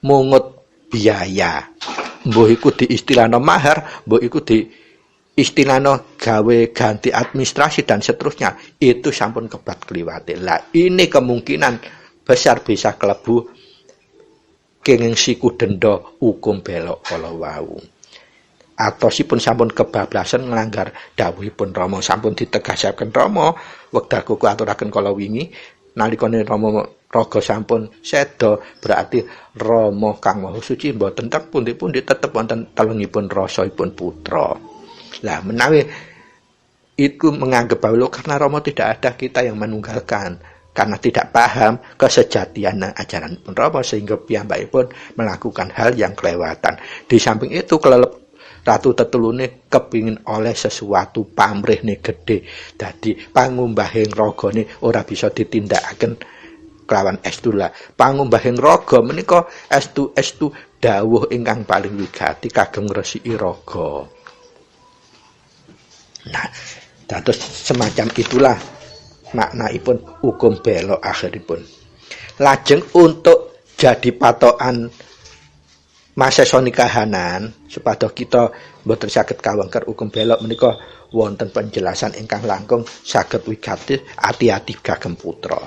Speaker 2: mungut biaya. Mbuh iku diistilahno mahar, mbuh iku di istilahno gawe ganti administrasi dan seterusnya, itu sampun kebat kliwate. Lah ini kemungkinan besar bisa kelebu kenging siku denda hukum belok kala wau. Atosipun sampun kebablasan nglanggar dawuhipun Rama, sampun ditegasaken Rama wekdal kuku aturaken kala wingi nalikane Rama raga sampun seda, berarti Rama kang Maha Suci mboten teng pundi-pundi tetep wonten telengipun rasaipun putra. Lah menawi itu menganggap bahwa karena Rama tidak ada, kita yang menunggalkan. Karena tidak paham kesejatian ajaran pun Rama, sehingga piyambakipun melakukan hal yang kelewatan. Di samping itu kelelep Ratu Tetulune kepingin oleh sesuatu pamrihne gede. Dadi pangumbahing ragane ora bisa ditindakaken kelawan estula. Pangumbahing raga menika estu dawuh ingkang paling wigati kagem ngresiki raga. Nah, dados semacam itulah maknaipun hukum belok akhiripun. Lajeng untuk jadi patokan masesa nikahanan supados kita boten saged kawengker hukum belok menika wonten penjelasan ingkang langkung saged wigati ati-ati kagem putra.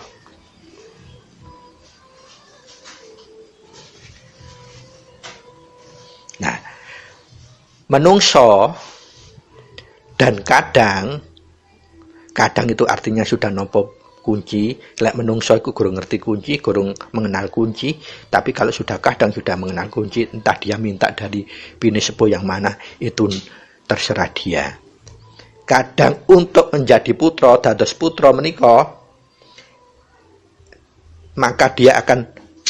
Speaker 2: Nah, menungso dan kadang itu artinya sudah nampa kunci. Lek menungso iku gurung ngerti kunci, gurung mengenal kunci, tapi kalau sudah kadang sudah mengenal kunci, entah dia minta dari bini sepuh yang mana, itu terserah dia. Kadang untuk menjadi putra, dados putra menika, maka dia akan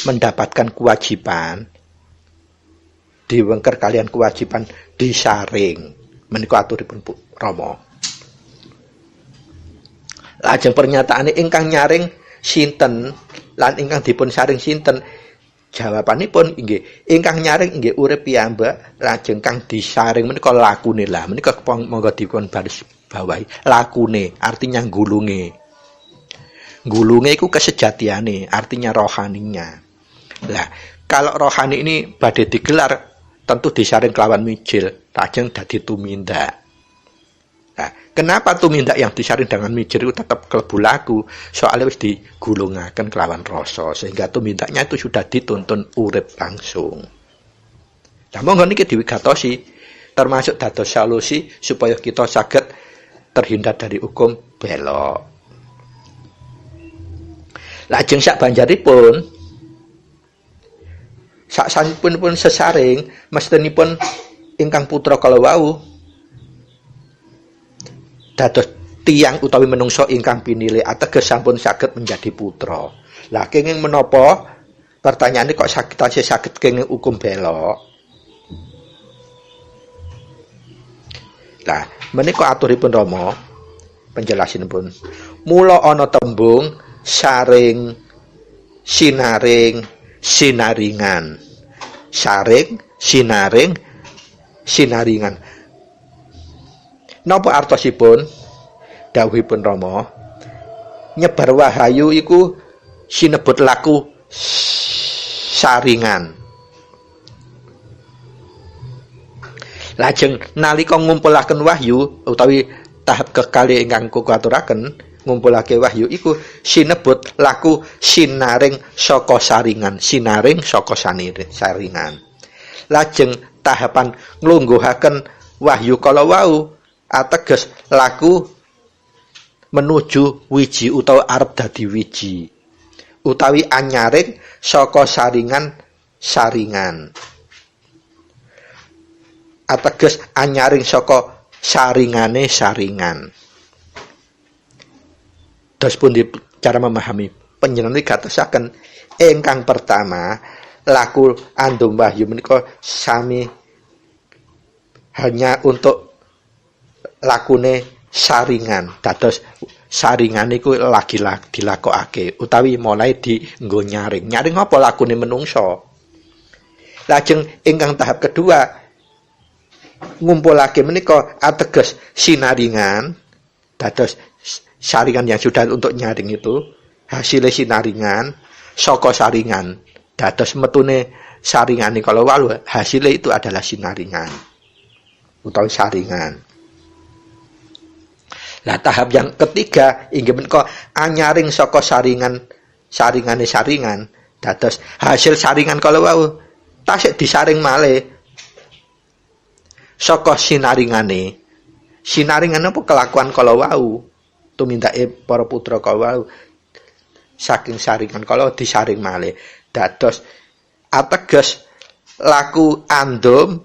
Speaker 2: mendapatkan kewajiban diwengker kalian kewajiban disaring menika aturipun Rama. Lajeng pernyataane ingkang nyaring sinten lan ingkang dipun saring sinten? Jawabanipun inggih ingkang nyaring inggih urip piyambak, lajeng kang disaring menika lakune. Lah menika monggo dipun baris bawahi. Lakune artinya gulunge. Gulunge iku kesejatiane, artinya rohaninya. Lah kalau rohani ini badhe digelar tentu disaring kelawan mijil, lajeng dadi tumindak. Nah, kenapa tumindak yang disaring dengan mijil itu tetap kelebu laku? Soalnya wis digulungaken kelawan rasa, sehingga tumindaknya itu sudah dituntun urip langsung. Nah, monggo niki diwigatosi termasuk dados solusi supaya kita saged terhindar dari hukum belok. Lajeng sak banjaripun sasanipun sesaring mestenipun ingkang putra kala wau dados tiyang utawi menungso ingkang pinilih ateges sampun saged menjadi putra. Lah kenging menapa? Pertanyaane kok saged kenging hukum belok? Lah menika aturipun Rama penjelasanipun. Mula ana tembung saring sinaring sinaringan. Saring sinaring sinaringan. Napa artosipun? Dawuhipun Rama, nyebar wahayu iku sinebut laku saringan. Lajeng nalika ngumpulaken wahyu utawi tahap kekalih ingkang kula aturaken, ngumpulake wahyu iku sinebut laku sinaring saka saringan, sinaring saka saringan. Lajeng tahapan nglungguhaken wahyu kala wau ateges laku menuju wiji utawa arep dadi wiji utawi anyaring saka saringan ateges anyaring saka saringane saringan. Terus pun di cara memahami panjenengan gatosaken ingkang pertama laku andum wahyu menika sami hanya untuk lakune saringan. Dados saringan iku lagi dilakokake utawi mulai dienggo nyaring. Nyaring apa lakune menungso. Lajeng ingkang tahap kedua ngumpulake menika ateges sinaringan. Dados saringan yang sudah untuk nyaring itu hasilnya sinaringan saka saringan. Dados metune saringane kalau walu hasilnya itu adalah sinaringan utawi saringan. Nah, tahap yang ketiga inggih menika anyaring saka saringane saringan. Dados hasil saringan kalau wau tasik disaring malih saka sinaringane. Sinaringan apa kelakuan kalau wau tumindake para putra kalau wau saking saringan kalau disaring malih. Dados ateges laku andum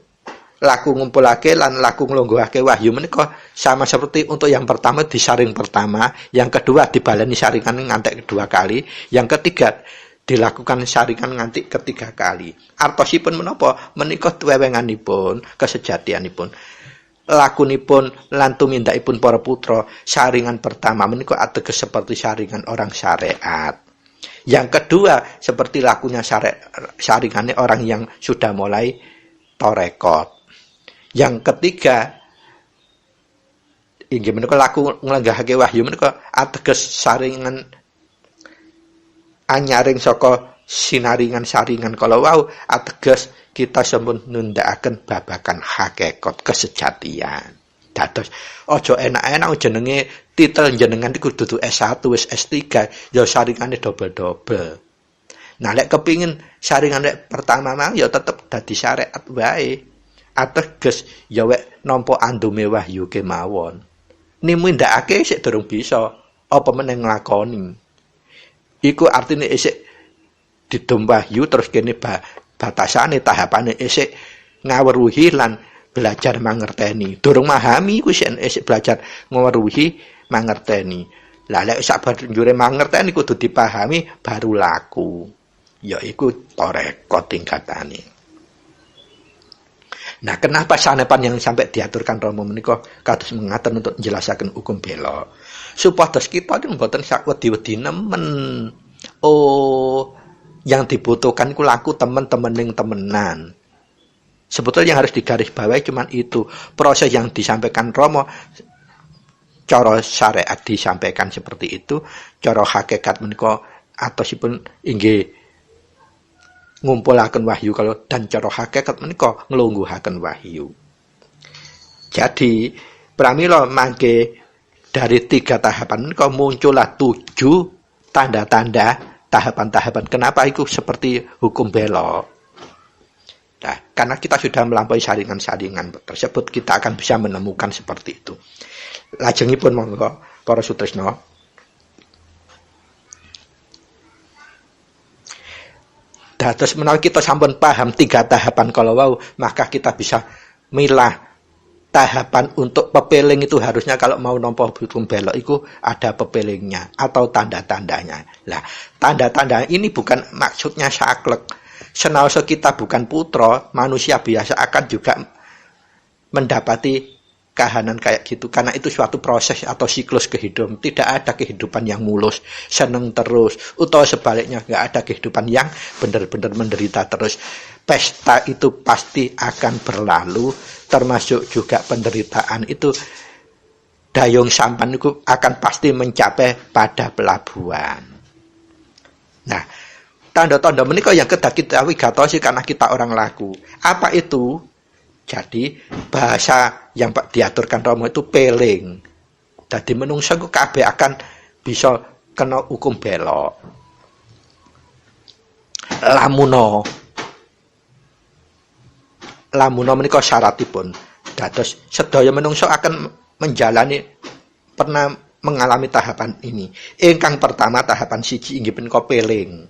Speaker 2: laku ngumpulake lan laku nglungguhake wahyu menika sama seperti untuk yang pertama disaring pertama, yang kedua dibaleni saringan ngantek kedua kali, yang ketiga dilakukan saringan nganti ketiga kali. Artosipun menapa? Menika wewenganipun, kesejatianipun, lakunipun lan tumindakipun para putra saringan pertama menika ateges seperti saringan orang syariat. Yang kedua seperti lakunya saringannya orang yang sudah mulai torekot. Yang ketiga inggih menika laku nglenggahake wahyu menika ateges saringan anyaring saka sinaringan saringan kala wau ateges kita sampun nundhakaken babagan hakikat kesejatian. Dados aja enak-enak jenenge titel jenengan iku dudu S1 wis S3 ya saringane dobel-dobel. Nah lek kepingin saringan lek pertama mang ya tetep dadi syariat wae. Ateges ya wek nampa andume wahyu kemawon. Nimindakake sik durung bisa, apa meneh nglakoni. Iku artine isik didom wahyu terus kene batasane tahapane isik ngaweruhi lan belajar mangerteni. Durung memahami iku isik belajar ngaweruhi mangerteni. Lah lek sak banjure mangerteni kudu dipahami baru laku. Ya iku torekot tingkatane. Nah, kenapa sanepan yang sampai diaturkan Rama menika kados mengaten untuk menjelaskan hukum bela? Supados kita mboten sak wedi-wedi nemen. Oh, yang dibutuhkan iku laku temen-temening temenan. Sebetulnya yang harus digarisbawahi cuman itu. Proses yang disampaikan Rama cara syariat disampaikan seperti itu, cara hakikat menika atosipun inggih ngumpulaken wahyu kalau dan cara hakikat menika nglungguhaken wahyu. Jadi pramila mangke dari 3 tahapan menika muncullah 7 tanda-tanda tahapan-tahapan. Kenapa itu seperti hukum bela? Nah, karena kita sudah melampaui saringan-saringan tersebut, kita akan bisa menemukan seperti itu. Lajengipun monggo para sutresna. Dados menawi kita sampun paham 3 tahapan kalau wau, maka kita bisa milah tahapan untuk pepeling itu harusnya kalau mau nampa hukum belok itu ada pepelingnya atau tanda-tandanya. Lah, tanda-tanda ini bukan maksudnya saklek. Senaosa kita bukan putra, manusia biasa akan juga mendapati kahanan kayak gitu, karena itu suatu proses atau siklus kehidupan. Tidak ada kehidupan yang mulus, seneng terus, atau sebaliknya nggak ada kehidupan yang benar-benar menderita terus. Pesta itu pasti akan berlalu, termasuk juga penderitaan itu. Dayung sampan itu akan pasti mencapai pada pelabuhan. Nah, tanda-tanda menika yang kedah kita wigatosi karena kita orang laku. Apa itu? Jadi bahasa yang diaturkan Rama itu peling. Jadi menungsa ku kabeh akan bisa kena hukum belok. Lamuno menika syaratipun. Dados sedaya menungsa akan menjalani pernah mengalami tahapan ini. Ingkang pertama tahapan siji inggih punika peling.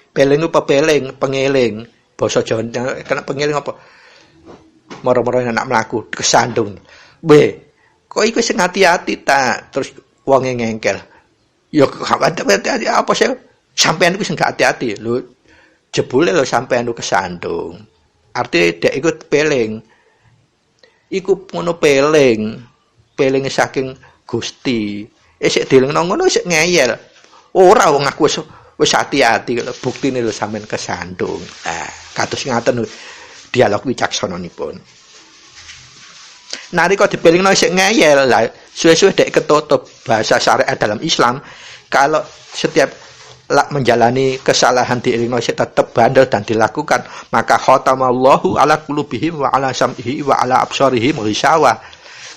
Speaker 2: Peling itu pepeling, pengeling. Basa Jawa kena pengeling apa? Moro-moro anak mlaku kesandung. Kok iku sing hati-hati ta? Terus wonge ngengkel. Ya hati-hati apa sih? Sampean iku sing gak hati-hati. Lho jebule lho sampean iku kesandung. Artinya dek iku peling. Iku ngono peling. Peling saking Gusti. Sik dilingno ngono sik ngeyel. Ora wong aku wis hati-hati buktine lho sampean kesandung. Kados ngaten dialog wicaksananipun. Nalika dipelingno sik ngeyel, lah suwe-suwe dek ketutup. Bahasa syariat dalam Islam kalau setiap menjalani kesalahan dielingno sik tetep bandel dan dilakukan, maka khatamallahu ala qulubihim wa ala sam'ihi wa ala absarihim ghishawa.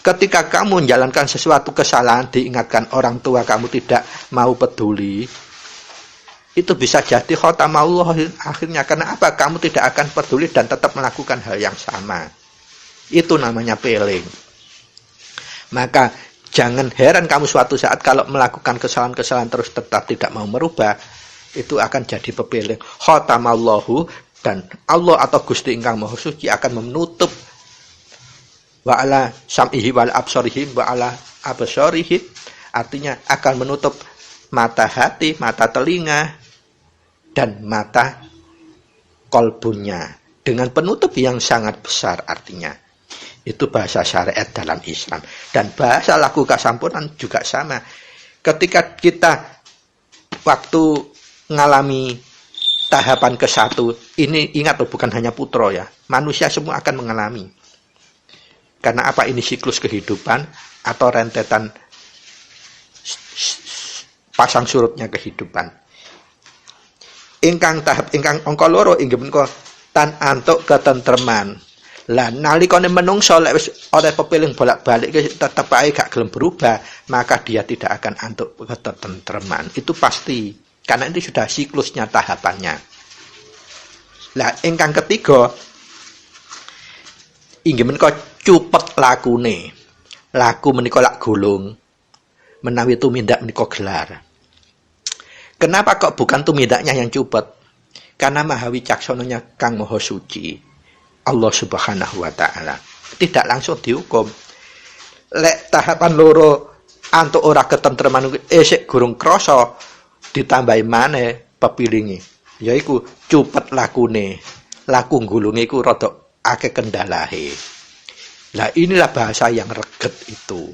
Speaker 2: Ketika kamu menjalankan sesuatu kesalahan diingatkan orang tua kamu tidak mau peduli, itu bisa jadi khatamallah akhirnya. Karena apa? Kamu tidak akan peduli dan tetap melakukan hal yang sama. Itu namanya peling. Maka jangan heran kamu suatu saat kalau melakukan kesalahan-kesalahan terus tetap tidak mau merubah. Itu akan jadi pepeling. Khatamallahu, dan Allah atau Gusti ingkang Maha Suci akan menutup wa ala sam'ihi wal absarihi wa ala absarihi, artinya akan menutup mata hati, mata telinga, dan mata kolbunya dengan penutup yang sangat besar. Artinya itu bahasa syariat dalam Islam. Dan bahasa laku kasampunan juga sama. Ketika kita waktu ngalami tahapan ke-1, ini ingat loh, bukan hanya putra ya, manusia semua akan mengalami. Karena apa? Ini siklus kehidupan atau rentetan pasang surutnya kehidupan. Ingkang tahap ingkang angka loro inggih menika tan antuk ketentreman. Lah nalikane menungso lek wis oleh pepiling bolak-balik tetep ae gak gelem berubah, maka dia tidak akan antuk ketentreman. Itu pasti, karena ini sudah siklusnya, tahapannya. Lah ingkang ketiga inggih menika cupet lakune. Laku menika lak gulung, menawi tumindak menika gelar. Kenapa kok bukan tumindaknya yang cupet? Karena maha wicaksananya Kang Maha Suci, Allah Subhanahu wa Ta'ala, tidak langsung dihukum. Lek tahapan loro antuk ora ketentreman esek gurung krasa, ditambahi maneh pepilingi, yaiku cupet lakune. Laku gulunge iku rada akeh kendalahe. Lah inilah bahasa yang reget itu.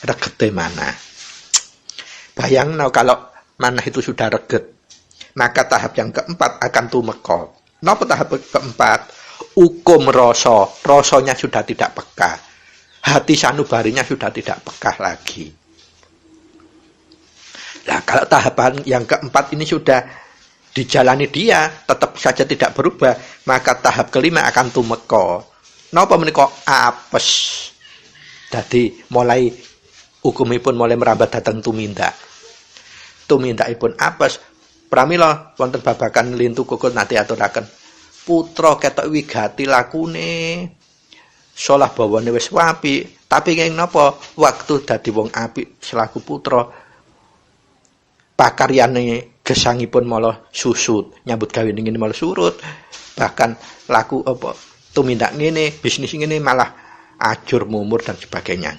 Speaker 2: Regete mana? Bayangno kalau manah itu sudah reget, maka tahap yang keempat akan tumeka. Napa tahap keempat? Hukum rasa, rasanya sudah tidak peka. Hati sanubarinya sudah tidak peka lagi. Nah, kalau tahapan yang keempat ini sudah dijalani dia, tetap saja tidak berubah, maka tahap kelima akan tumeka. Napa menika? Apes. Dadi mulai hukumipun mulai merambat datang tumindak. Tumindakipun apes. Pramila wonten babakan lintu kukul nate aturaken. Putra ketok wigati lakune, salah bawane wis apik, tapi kenging napa waktu dadi wong apik selaku putra pakaryane gesangipun malah susut, nyambut gawe ngene malah surut, bahkan laku apa tumindak ngene, bisnis ngene malah ajur mumur dan sebagainya.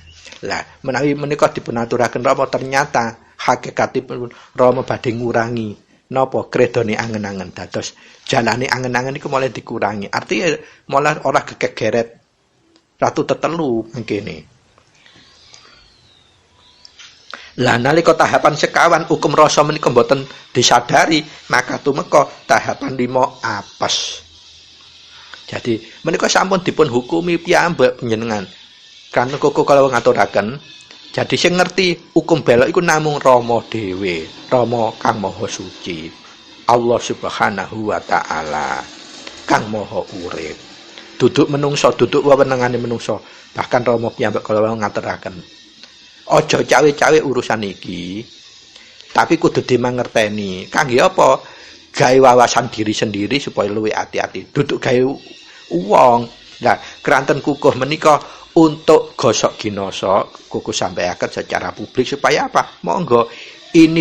Speaker 2: Lah menawi menika dipunaturaken Rama, ternyata hakikatipun Rama badhe ngurangi napa kredone angen-angen, dados jalane angen-angen iku mulai dikurangi. Artinya malah ora gegeret ratu tetelu mengkene. Lah nalika tahapan sekawan hukum rasa menika mboten disadari, maka tumeka tahapan 5 apes. Jadi menika sampun dipun hukumi piyambak panjenengan. Kan koko kalau ngaturaken, jadi sing ngerti hukum belok iku namung Rama dhewe, Rama Kang Maha Suci, Allah Subhanahu wa Ta'ala, Kang Maha Urip. Duduk menungso, duduk wewenangane menungso. Bahkan Rama piyambak kalau ngaturaken, aja cawe-cawe urusan iki, tapi kudu dimangerteni. Kangge apa? Gawe wawasan diri sendiri supaya luwih ati-ati. Duduk gawe wong. Nah, keranten kukuh menika untuk gosok ginoso, kuku sampaikan secara publik supaya apa? Monggo ini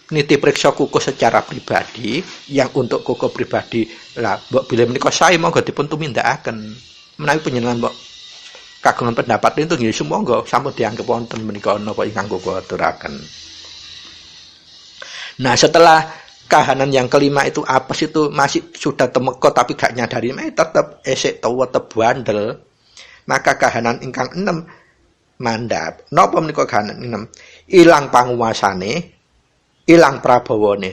Speaker 2: niti periksa kuku secara pribadi, yang untuk kuku pribadi lah mbok bilih menika sae monggo dipun tumindakaken. Menawi panjenengan mbok kagungan pendapat itu nggih monggo sampun dianggep wonten menika napa ingkang kuku aturaken. Nah, setelah kahanan yang kelima itu apes itu masih sudah temeko tapi gak nyadari, tetap esek tawa bandel. Maka kahanan ingkang 6 mandhap. Napa menika kahanan 6? Ilang panguwasane, ilang prabawane.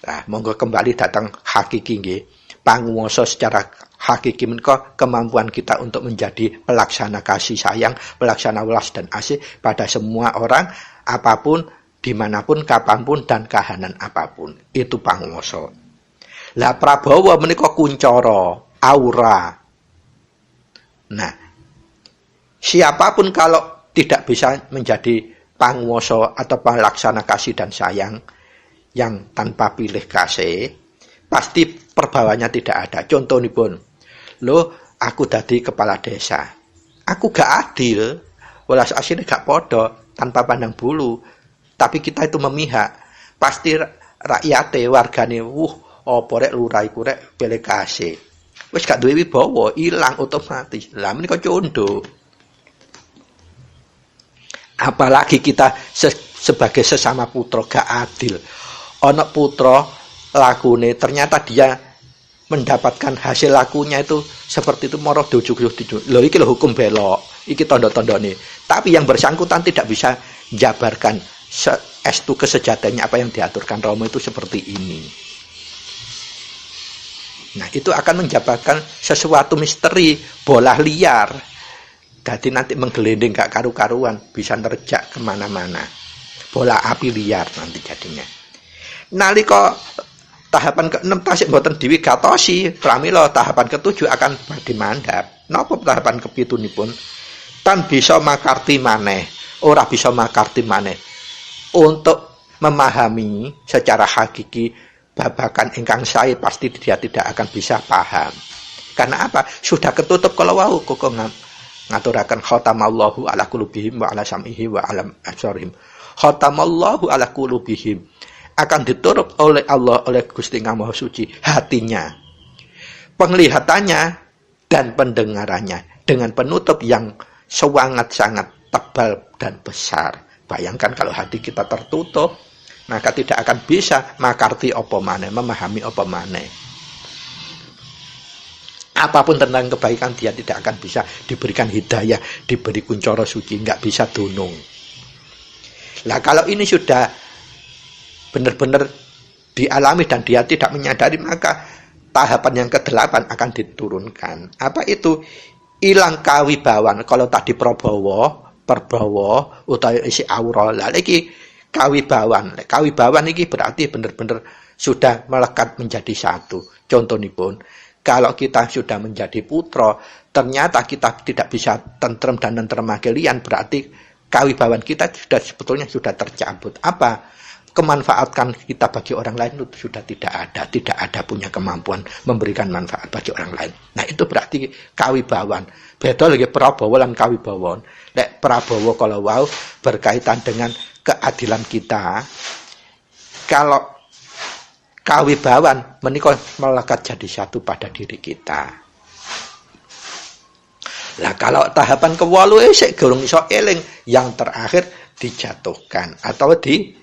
Speaker 2: Nah, monggo kembali datang hakiki nggih. Panguwasa secara hakiki menika kemampuan kita untuk menjadi pelaksana kasih sayang, pelaksana welas dan asih pada semua orang, apapun, dimanapun, kapanpun, dan kahanan apapun. Itu panguwasa. Lah prabawa menika kuncara, aura. Nah, siapapun kalau tidak bisa menjadi panguwasa atau pelaksana kasih dan sayang yang tanpa pilih kasih, pasti perbawanya tidak ada. Contohipun, aku dadi kepala desa, aku gak adil, welas asine gak podo, tanpa pandang bulu. Tapi kita itu memihak, pasti rakyate, wargane, apa rek lurah iku rek pilih kasih. wis gak duwe wibawa, ilang otomatis. Lah menika condho. Apalagi kita sebagai sesama putra gak adil. Ana putra lakune ternyata dia mendapatkan hasil lakunya itu seperti itu moro dojuk-dojuk. Lho iki lho hukum belok. Iki tanda-tandane. Tapi yang bersangkutan tidak bisa jabarkan estu kesejatiannya apa yang diaturkan Rama itu seperti ini. Nah, itu akan menjabarkan sesuatu misteri, bola liar. Jadi nanti menggelinding gak karu-karuan, bisa nerjak kemana-mana. Bola api liar nanti jadinya. Nalika tahapan ke-6 tasik mboten diwigatosi, pramila tahapan ke-7 akan badhe mandhap. Napa tahapan ke-7 tan bisa makarti maneh, ora bisa makarti maneh. Untuk memahami secara hakiki babakan ingkang sae pasti dia tidak akan bisa paham. Karena apa? Sudah ketutup kalau wau kok ngaturaken khatamallahu ala qulubihim wa ala sam'ihi wa ala absarihim. Khatamallahu ala qulubihim, akan ditutup oleh Allah, oleh Gusti Yang Maha Suci hatinya, penglihatannya dan pendengarannya dengan penutup yang sangat-sangat tebal dan besar. Bayangkan kalau hati kita tertutup, maka tidak akan bisa makarti apa maneh, memahami apa maneh. Apapun tentang kebaikan dia tidak akan bisa diberikan hidayah, diberi kuncoro suci, nggak bisa dunung. Lah kalau ini sudah benar-benar dialami dan dia tidak menyadari, maka tahapan yang ke-8 akan diturunkan. Apa itu? Ilang kawibawan. Kalau tadi Prabawa, Perbawa, utawa isi aura. Lah iki kawibawan. Kawibawan iki berarti benar-benar sudah melekat menjadi satu. Contohipun, kalau kita sudah menjadi putra, ternyata kita tidak bisa tentrem dan nentrem kalian, berarti kawibawan kita sebetulnya sudah tercabut. Apa? Kemanfaatkan kita bagi orang lain itu sudah tidak ada punya kemampuan memberikan manfaat bagi orang lain. Nah, itu berarti kawibawan. Beda lagi Prabawa lan kawibawan. Nek Prabawa kalau wau berkaitan dengan keadilan kita. Kalau kawibawan menika melekat jadi satu pada diri kita. Lah kalau tahapan ke-8 sik gorong iso eling, yang terakhir dijatuhkan atau diberikan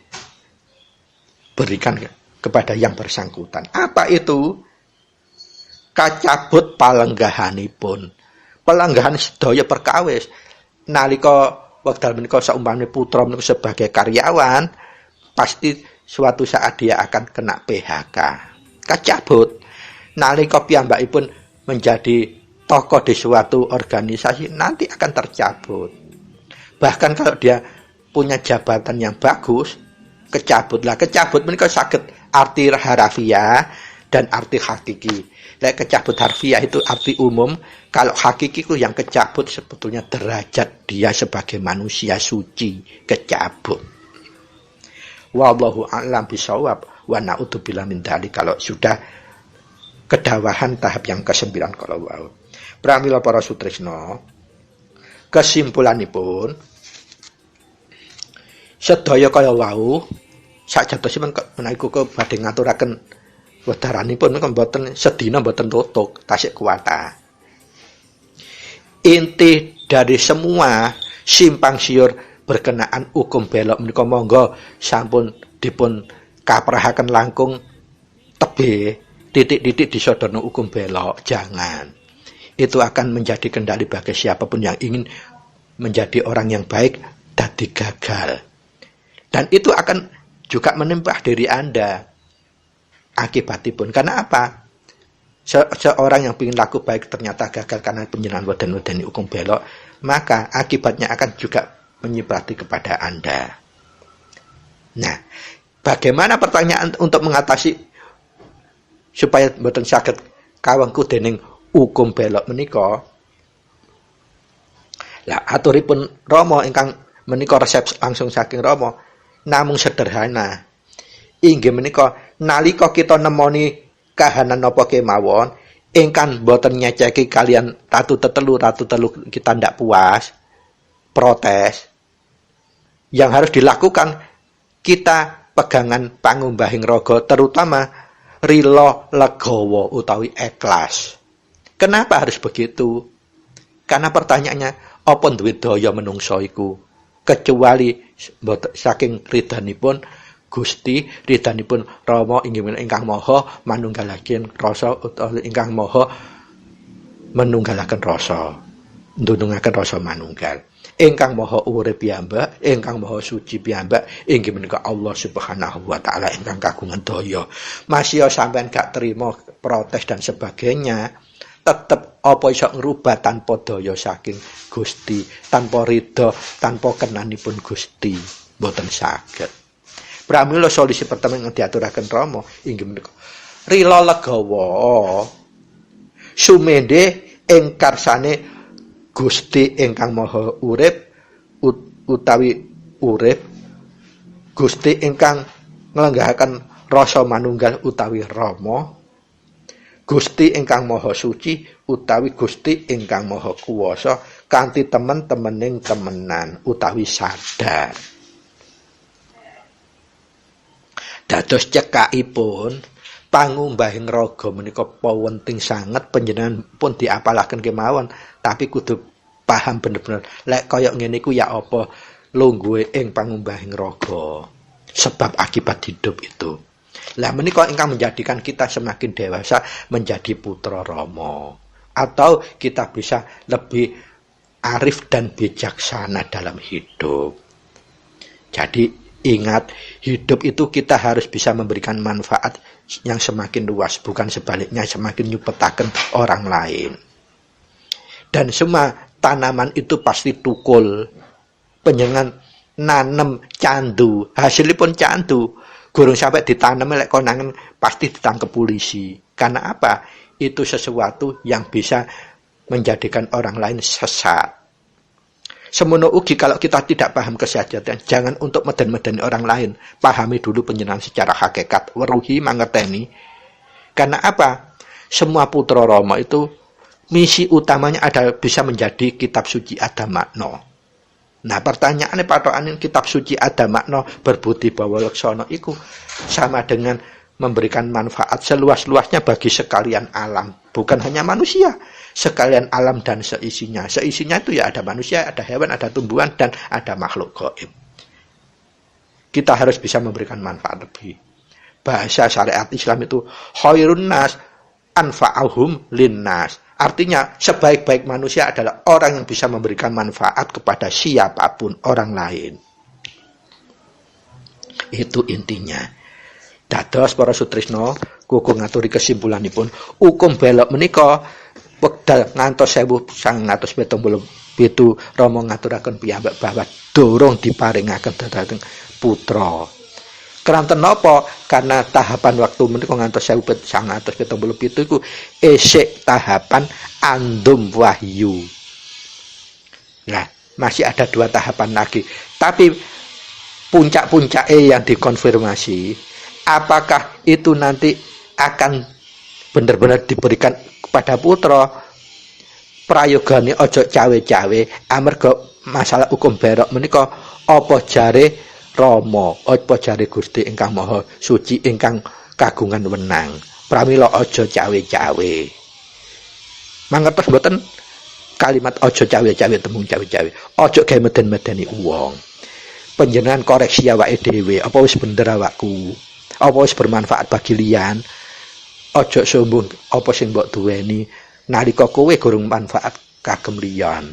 Speaker 2: kepada yang bersangkutan. Apa itu? Kacabut palenggahanipun. Pelanggahan sedaya perkawis. Nalika wekdal menika saumpamane putra menika sebagai karyawan, pasti suatu saat dia akan kena PHK. Kacabut. Nalika piyambakipun menjadi tokoh di suatu organisasi, nanti akan tercabut. Bahkan kalau dia punya jabatan yang bagus, kecabut. Lah kecabut menika saged arti harafiah dan arti hakiki. Lah kecabut harfiah itu arti umum, kalau hakiki itu yang kecabut sebetulnya derajat dia sebagai manusia suci, kecabut. Wallahu a'lam bishawab wa na'udzubillah min dzalik. Kalau sudah kedawahan tahap yang ke-9 kalau wau. Pramila para sutresna, kesimpulanipun sedaya kaya wau sajatosipun menawi badhe ngaturaken wedaranipun menika mboten sedina mboten tutuk tasik kuwata. Inti dari semua simpang siur berkenaan hukum belok menika monggo sampun dipun kaprahaken langkung tebe titik-titik disodono hukum belok, jangan. Itu akan menjadi kendali bagi siapapun yang ingin menjadi orang yang baik dadi gagal. Dan itu akan juga menimpa diri Anda akibatipun. Karena apa? Seorang yang ingin laku baik ternyata gagal karena penjenengan weden-wedeni hukum belok, maka akibatnya akan juga menyimpati kepada Anda. Nah, bagaimana pertanyaan untuk mengatasi supaya mboten saged kawengku dening hukum belok menika? Lah aturipun Rama ingkang menika resep langsung saking Rama namung sederhana. Inggih menika nalika kita nemoni kahanan napa kemawon ingkang boten nyeceki kalian ratu tetelu kita ndak puas, protes. Yang harus dilakukan kita pegangan pangumbahing raga, terutama rila legawa utawi ikhlas. Kenapa harus begitu? Karena pertanyaannya, apa duwe daya menungso iku? Kecuali saking ridhanipun Gusti, ridhanipun Rama inggih menika ingkang maha manunggalaken rasa utawa ingkang maha menunggalaken rasa, ndunungaken rasa manunggal. Ingkang maha urip piyambak, ingkang maha suci piyambak inggih menika Allah Subhanahu wa taala ingkang kagungan daya. Masya sampean gak terima protes dan sebagainya, tetep apa iso ngrubah tanpa daya saking Gusti, tanpa ridha, tanpa kenanipun Gusti, mboten saged. Pramila solusi pertama yang diaturaken Rama inggih menika rila legawa sumede ing karsane Gusti ingkang maha urip utawi urip, Gusti ingkang nglenggahaken rasa manunggal utawi Rama, Gusti ingkang maha suci utawi Gusti ingkang maha kuwasa kanthi temen-temening temenan utawi sadar. Dados cekakipun pangumbahing raga menika penting sanget panjenengan pun diapalaken kemawon, tapi kudu paham bener-bener lek kaya ngene iku ya apa lungguhe ing pangumbahing raga, sebab akibat hidup itu. Lah menika ingkang menjadikan kita semakin dewasa menjadi putra Rama, atau kita bisa lebih arif dan bijaksana dalam hidup. Jadi ingat, hidup itu kita harus bisa memberikan manfaat yang semakin luas, bukan sebaliknya semakin nyupetaken orang lain. Dan semua tanaman itu pasti tukul. Panjenengan nanem candu, hasilipun candu. Gurung sampai ditanam lek konangan pasti ditangkap polisi. Karena apa? Itu sesuatu yang bisa menjadikan orang lain sesat. Semono ugi kalau kita tidak paham kesehatan, jangan untuk meden-medeni orang lain. Pahami dulu panjenengan secara hakikat, weruhi mangerteni. Karena apa? Semua putra Rama itu misi utamanya adalah bisa menjadi kitab suci ada makna. Nah, pertanyaannya patokan kitab suci ada makna berbudi bawa laksana iku sama dengan memberikan manfaat seluas-luasnya bagi sekalian alam, bukan hanya manusia, sekalian alam dan seisinya. Seisinya itu ya ada manusia, ada hewan, ada tumbuhan, dan ada makhluk gaib. Kita harus bisa memberikan manfaat lebih. Bahasa syariat Islam itu khairun nas anfa'ahum linnas. Artinya sebaik-baik manusia adalah orang yang bisa memberikan manfaat kepada siapapun orang lain. Itu intinya. Dados para sutrisno kuku ngaturi kesimpulanipun hukum belok menika wekdal ngantos 1977 Rama ngaturaken piyambak bahwa dorong diparingaken dhateng putra. Keranten napa? Karena tahapan waktu menika ngantos 1977 iku isik tahapan andum wahyu. Nah, masih ada 2 tahapan lagi. Tapi puncak-puncake yang dikonfirmasi, apakah itu nanti akan benar-benar diberikan kepada putra? Prayogane ojo cawe-cawe amarga masalah hukum berok menika apa jare Rama, apa jare Gusti ingkang Maha Suci ingkang kagungan wenang. Pramila ojo cawe-cawe. Mangertos mboten kalimat ojo cawe-cawe, tembung cawe-cawe. Ojo gawe meden-medeni wong. Panjenengan koreksi awake dhewe, apa wis bener awakku? Apa wis bermanfaat bagi liyan? Ojo sombong apa sing mbok duweni nalika kowe gurung manfaat kagem liyan.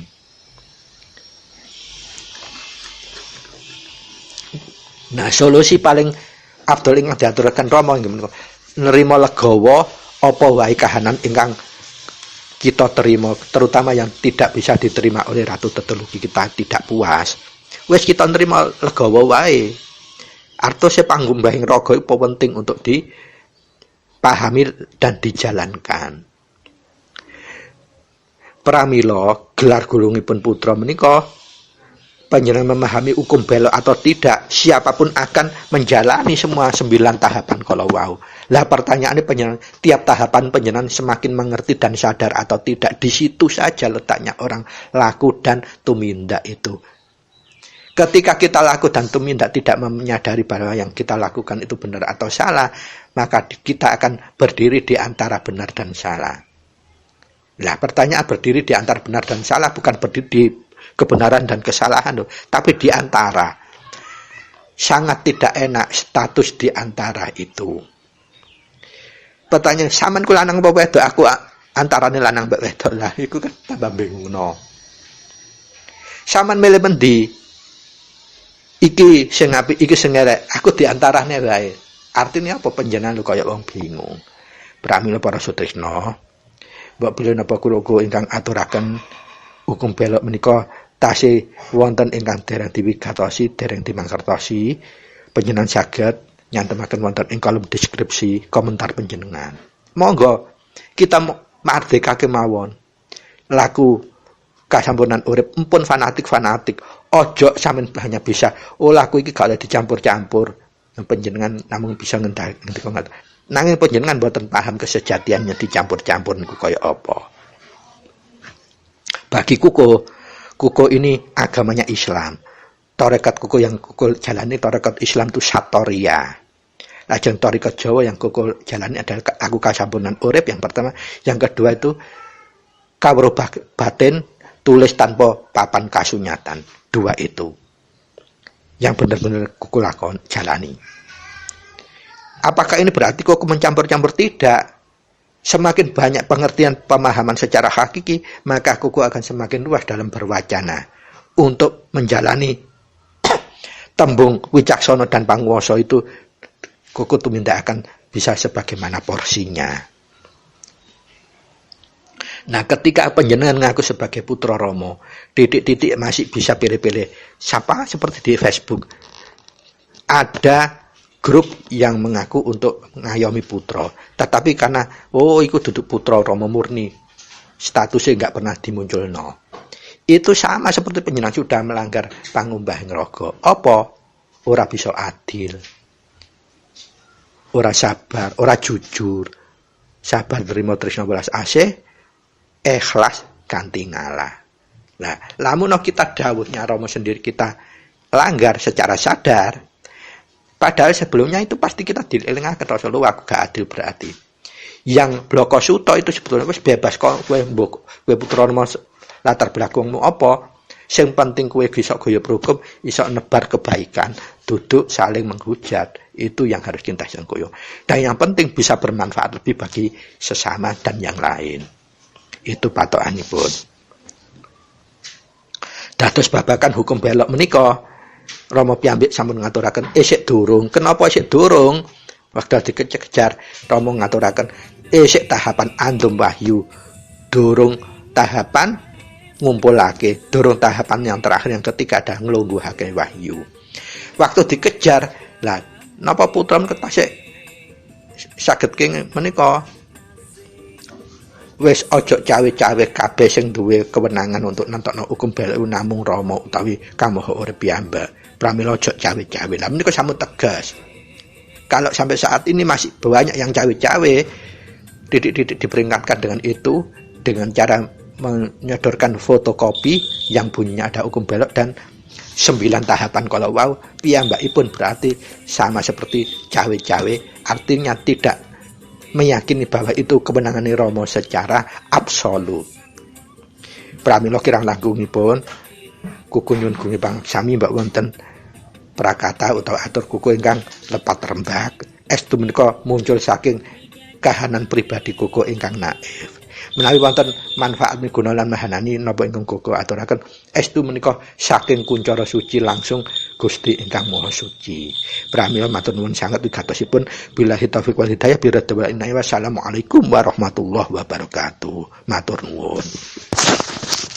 Speaker 2: Nah, solusi paling abdul ingkang diaturaken Rama inggih menika nerima legawa apa wae kahanan ingkang kita terima, terutama yang tidak bisa diterima oleh Ratu Tetulugi, kita tidak puas. Wis kita nerima legawa wae. Artose pangumbahing raga iku penting untuk dipahami dan dijalankan. Pramila gelar gulungipun putra menika panjenengan memahami hukum belok atau tidak, siapapun akan menjalani semua 9 tahapan kalau wau. Lah pertanyaannya panjenengan tiap tahapan panjenengan semakin mengerti dan sadar atau tidak, di situ saja letaknya orang laku dan tumindak itu. Ketika kita laku dan tumindak tidak menyadari bahwa yang kita lakukan itu benar atau salah, maka kita akan berdiri di antara benar dan salah. Nah, pertanyaan berdiri di antara benar dan salah bukan berdiri di kebenaran dan kesalahan loh, tapi di antara. Sangat tidak enak status di antara itu. Pertanyaan, sampean ku lanang apa wedok? Aku antarane lanang mbek wedok lah, iku kan tambah bingungno. Sampean milih mendi? Iki sing apik, iki sing elek. Aku di antarane wae. Artinya apa panjenengan lu kaya wong bingung. Pramila para sutrisna, mbok bilih napa kula ingkang aturaken hukum belok menika tasih wonten ingkang dereng diwigatosi, dereng dimangkertosi, panjenengan saged nyantemaken wonten ing kolom deskripsi komentar panjenengan. Monggo kita mardekake mawon. Laku kasampunan urip empun fanatik. Ojo sampean hanya bisa laku iki gak oleh dicampur-campur. Panjenengan namung bisa ngendika ngoten. Nanging panjenengan boten paham kesejatiannya dicampur-campur niku kaya apa. Bagi Kuko ini agamanya Islam. Tarekat Kuko yang Kuko jalani tarekat Islam itu Satoria. Lajeng tarekat Jawa yang Kuko jalani adalah aku kasampunan urip yang pertama, yang kedua itu kawruh batin tulis tanpa papan kasunyatan. Dua itu yang benar-benar Kuko lakon jalani. Apakah ini berarti Kuko mencampur-campur? Tidak. Semakin banyak pengertian pemahaman secara hakiki, maka Kuku akan semakin luas dalam berwacana. Untuk menjalani tembung wicaksana dan panguwasa itu, Kuku tumindak akan bisa sebagaimana porsinya. Nah, ketika panjenengan ngaku sebagai putra Rama, titik-titik masih bisa pilih-pilih. Siapa seperti di Facebook. Ada grup yang mengaku untuk ngayomi putra, tetapi karena iku duduk putra Rama murni, statusnya nggak pernah dimunculno. Itu sama seperti panjenengan sudah melanggar pangumbah ngraga. Apa? Ora bisa adil, ora sabar, ora jujur. Sabar nerima tresna welas asih, ikhlas kanthi ngalah. Nah, lamun kita dawuhnya Rama sendiri kita langgar secara sadar, padahal sebelumnya itu pasti kita dielingaken Rasulullah aku gak adil berarti. Yang bloko suto itu sebetulnya wis bebas kok kowe putra Rama latar belakangmu apa. Sing penting kowe bisa gaya hukum, iso nebar kebaikan, duduk saling menghujat. Itu yang harus kita sengkoyo. Dan yang penting bisa bermanfaat lebih bagi sesama dan yang lain. Itu patokanipun. Dados babakan hukum belok menika Rama piyambak sampun ngaturaken isik durung. Kenapa isik durung? Wekdal dikejar Rama ngaturaken isik tahapan andum wahyu. Durung tahapan ngumpulake, durung tahapan yang terakhir yang ketiga ada nglungguhake wahyu. Waktu dikejar, lah napa putra ketasik saged king menika wis aja cawe-cawe kabeh sing duwe kewenangan untuk nentokno hukum belok namung Rama utawi Kamaha Urip piyambak. Pramila aja cawe-cawe. Lah menika sampun tegas. Kalau sampai saat ini masih banyak yang cawe-cawe, titik-titik diperingatkan dengan itu dengan cara menyodorkan fotokopi yang bunyinya ada hukum belok dan 9 tahapan kalau wow piyambakipun berarti sama seperti cawe-cawe, artinya tidak meyakini bahwa itu kemenangan Rama secara absolut. Pramila kirang langgungipun Kuku nyuwun gungi pangsami mbak wonten prakata utawa atur Kuku ingkang lepat rembag. Estu menika muncul saking kahanan pribadi Kuku ingkang naif. Menawi wonten manfaat miguna lan mahanani napa ingkang Kuku aturaken estu menika saking kuncara suci langsung Gusti ingkang Maha Suci. Pramila matur nuwun sanget wigatosipun billahi taufiq wal hidayah bi radha wassalamualaikum warahmatullahi wabarakatuh. Matur nuwun.